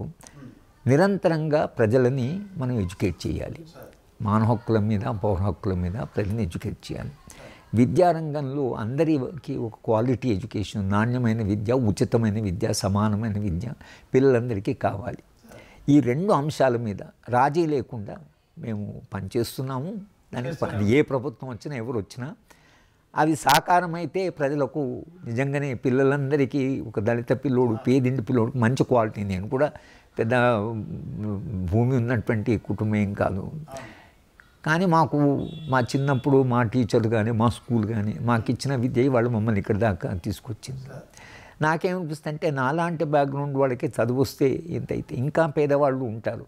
నిరంతరంగా ప్రజలని మనం ఎడ్యుకేట్ చేయాలి. మానవ హక్కుల మీద, పౌర హక్కుల మీద ప్రజల్ని ఎడ్యుకేట్ చేయాలి. విద్యారంగంలో అందరికీ ఒక క్వాలిటీ ఎడ్యుకేషన్, నాణ్యమైన విద్య, ఉచితమైన విద్య, సమానమైన విద్య పిల్లలందరికీ కావాలి. ఈ రెండు అంశాల మీద రాజీ లేకుండా మేము పనిచేస్తున్నాము. దానికి ఏ ప్రభుత్వం వచ్చినా ఎవరు వచ్చినా అవి సాకారమైతే ప్రజలకు నిజంగానే పిల్లలందరికీ ఒక దళిత పిల్లోడు, పేదింటి పిల్లోడు మంచి క్వాలిటీ, నేను కూడా పెద్ద భూమి ఉన్నటువంటి కుటుంబం కాదు కానీ మా చిన్నప్పుడు మా టీచర్లు కానీ మా స్కూల్ కానీ మాకు ఇచ్చిన విద్య వాళ్ళు మమ్మల్ని ఇక్కడ దాకా తీసుకొచ్చింది. నాకేమనిపిస్తుంది అంటే నాలాంటి బ్యాక్గ్రౌండ్ వాళ్ళకి చదువు వస్తే ఎంతైతే ఇంకా పేదవాళ్ళు ఉంటారు,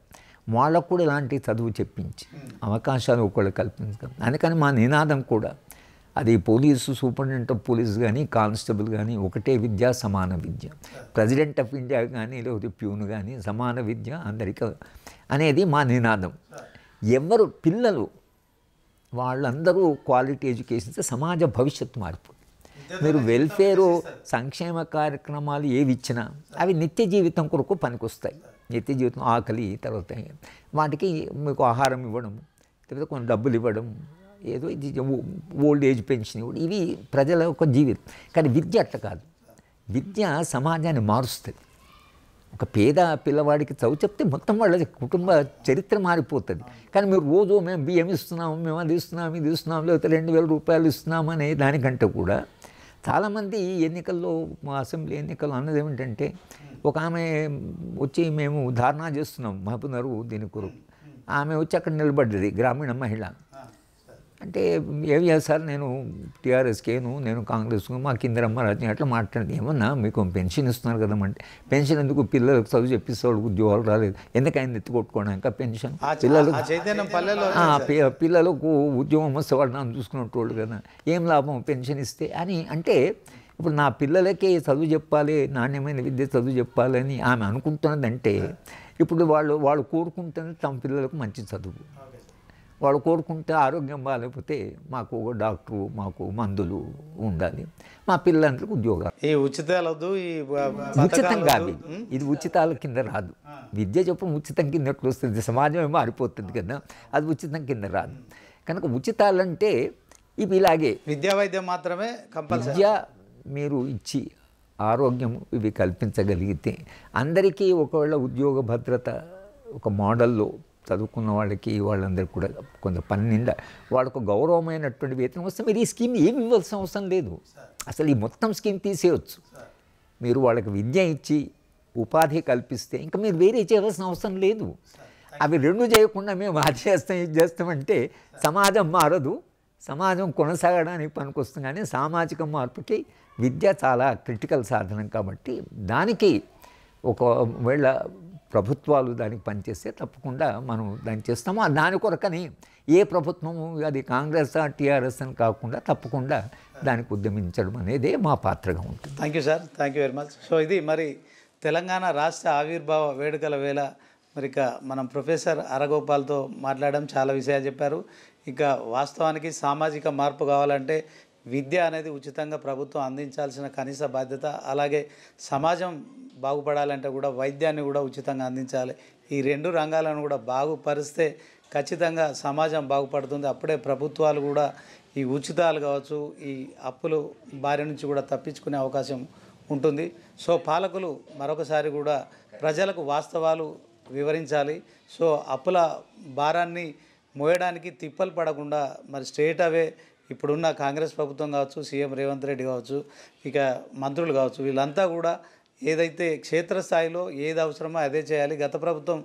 వాళ్ళకు కూడా ఇలాంటి చదువు చెప్పించి అవకాశాలు ఒకళ్ళు కల్పించడం. అందుకని మా నినాదం కూడా అది పోలీసు సూపరింటెండెంట్ ఆఫ్ పోలీస్ కానీ కానిస్టేబుల్ కానీ ఒకటే విద్య, సమాన విద్య. ప్రెసిడెంట్ ఆఫ్ ఇండియా కానీ లేకపోతే ప్యూన్ కానీ సమాన విద్య అందరికీ అనేది మా నినాదం. ఎవరు పిల్లలు వాళ్ళందరూ క్వాలిటీ ఎడ్యుకేషన్ సమాజ భవిష్యత్తు మారిపోతుంది. మీరు వెల్ఫేరు సంక్షేమ కార్యక్రమాలు ఏవి ఇచ్చినా అవి నిత్య జీవితం కొరకు పనికొస్తాయి. నిత్య జీవితం ఆకలి, తర్వాత వాటికి మీకు ఆహారం ఇవ్వడం, తర్వాత కొన్ని డబ్బులు ఇవ్వడం, ఏదో ఇది ఓల్డ్ ఏజ్ పెన్షన్ ఇవ్వడం, ఇవి ప్రజల యొక్క జీవితం. కానీ విద్య అట్లా కాదు. విద్య సమాజాన్ని మారుస్తుంది. ఒక పేద పిల్లవాడికి చదువు చెప్తే మొత్తం వాళ్ళ కుటుంబ చరిత్ర మారిపోతుంది. కానీ మీరు రోజు మేము బియ్యం ఇస్తున్నాము, మేము అది ఇస్తున్నాము, ఇది ఇస్తున్నాము, లేకపోతే 2000 రూపాయలు ఇస్తున్నాము అనే దానికంటే కూడా చాలామంది ఎన్నికల్లో, మా అసెంబ్లీ ఎన్నికల్లో అన్నది ఏమిటంటే, ఒక ఆమె వచ్చి మేము ధారణా చేస్తున్నాం మహబూబ్నగర్ దీని కొరకు, ఆమె వచ్చి అక్కడ నిలబడ్డది, గ్రామీణ మహిళ. అంటే ఏమి చేస్తారు, నేను టీఆర్ఎస్కేను, నేను కాంగ్రెస్కు, మా కిందరమ్మ రాజ్యం అట్లా మాట్లాడింది. ఏమన్నా మీకు పెన్షన్ ఇస్తున్నారు కదమంటే, పెన్షన్ ఎందుకు, పిల్లలకు చదువు చెప్పిస్తే వాళ్ళకి ఉద్యోగాలు రాలేదు, ఎందుకైనా ఎత్తుకొట్టుకోవడానికి పెన్షన్, పిల్లలకు ఉద్యోగం వస్తే వాళ్ళు నన్ను చూసుకున్నట్టు కదా, ఏం లాభం పెన్షన్ ఇస్తే అని. అంటే ఇప్పుడు నా పిల్లలకే చదువు చెప్పాలి, నాణ్యమైన విద్య చదువు చెప్పాలని ఆమె అనుకుంటున్నదంటే, ఇప్పుడు వాళ్ళు కోరుకుంటున్నది తమ పిల్లలకు మంచి చదువు, వాళ్ళు కోరుకుంటే ఆరోగ్యం బాగాలేకపోతే మాకు ఒక డాక్టరు, మాకు మందులు ఉండాలి, మా పిల్లలందరికీ ఉద్యోగాలు. ఈ ఉచితాలదు, ఉచితం కాదు, ఇది ఉచితాల కింద రాదు. విద్య చెప్పడం ఉచితం కింద ఎట్లా వస్తుంది, సమాజం మారిపోతుంది కదా, అది ఉచితం కింద రాదు. కనుక ఉచితాలంటే ఇవి ఇలాగే విద్యా వైద్యం మాత్రమే కంపల్సరీ. విద్య మీరు ఇచ్చి ఆరోగ్యం ఇవి కల్పించగలిగితే అందరికీ ఒకవేళ ఉద్యోగ భద్రత ఒక మోడల్లో చదువుకున్న వాళ్ళందరికీ కూడా కొంత పని నిండా వాళ్ళకు గౌరవమైనటువంటి వేతనం వస్తే మీరు ఈ స్కీమ్ ఏమి ఇవ్వాల్సిన అవసరం లేదు. అసలు ఈ మొత్తం స్కీమ్ తీసేయచ్చు. మీరు వాళ్ళకి విద్య ఇచ్చి ఉపాధి కల్పిస్తే ఇంకా మీరు వేరే చేయవలసిన అవసరం లేదు. అవి రెండు చేయకుండా మేము అది చేస్తాం ఇది చేస్తామంటే సమాజం మారదు, సమాజం కొనసాగడానికి పనికొస్తుంది. కానీ సామాజిక మార్పుకి విద్య చాలా క్రిటికల్ సాధనం కాబట్టి దానికి ఒకవేళ ప్రభుత్వాలు దానికి పనిచేస్తే తప్పకుండా మనం దాన్ని చేస్తాము. దాని కొరకని ఏ ప్రభుత్వము అది కాంగ్రెస్ టీఆర్ఎస్ అని కాకుండా తప్పకుండా దానికి ఉద్యమించడం అనేదే మా పాత్రగా ఉంటుంది. Thank you sir, thank you very much. So ఇది మరి తెలంగాణ రాష్ట్ర ఆవిర్భావ వేడుకల వేళ మరి ఇక మనం ప్రొఫెసర్ అరగోపాల్తో మాట్లాడడం, చాలా విషయాలు చెప్పారు. ఇక వాస్తవానికి సామాజిక మార్పు కావాలంటే విద్య అనేది ఉచితంగా ప్రభుత్వం అందించాల్సిన కనీస బాధ్యత. అలాగే సమాజం బాగుపడాలంటే కూడా వైద్యాన్ని కూడా ఉచితంగా అందించాలి. ఈ రెండు రంగాలను కూడా బాగుపరిస్తే ఖచ్చితంగా సమాజం బాగుపడుతుంది. అప్పుడే ప్రభుత్వాలు కూడా ఈ ఉచితాలు కావచ్చు, ఈ అప్పులు బారి నుంచి కూడా తప్పించుకునే అవకాశం ఉంటుంది. సో పాలకులు మరొకసారి కూడా ప్రజలకు వాస్తవాలు వివరించాలి. సో అప్పుల భారాన్ని మోయడానికి తిప్పలు పడకుండా మరి స్ట్రేట్ అవే ఇప్పుడున్న కాంగ్రెస్ ప్రభుత్వం కావచ్చు, సీఎం రేవంత్ రెడ్డి కావచ్చు, ఇక మంత్రులు కావచ్చు, వీళ్ళంతా కూడా ఏదైతే క్షేత్రస్థాయిలో ఏది అవసరమో అదే చేయాలి. గత ప్రభుత్వం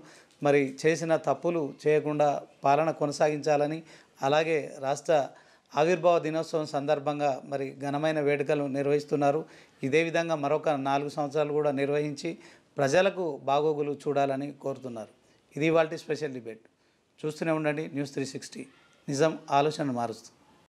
మరి చేసిన తప్పులు చేయకుండా పాలన కొనసాగించాలని, అలాగే రాష్ట్ర ఆవిర్భావ దినోత్సవం సందర్భంగా మరి ఘనమైన వేడుకలు నిర్వహిస్తున్నారు. ఇదే విధంగా మరొక 4 సంవత్సరాలు కూడా నిర్వహించి ప్రజలకు బాగోగులు చూడాలని కోరుతున్నారు. ఇది ఇవాల్టి స్పెషల్ డిబేట్. చూస్తూనే ఉండండి న్యూస్ 360. నిజం ఆలోచన మారుస్తుంది.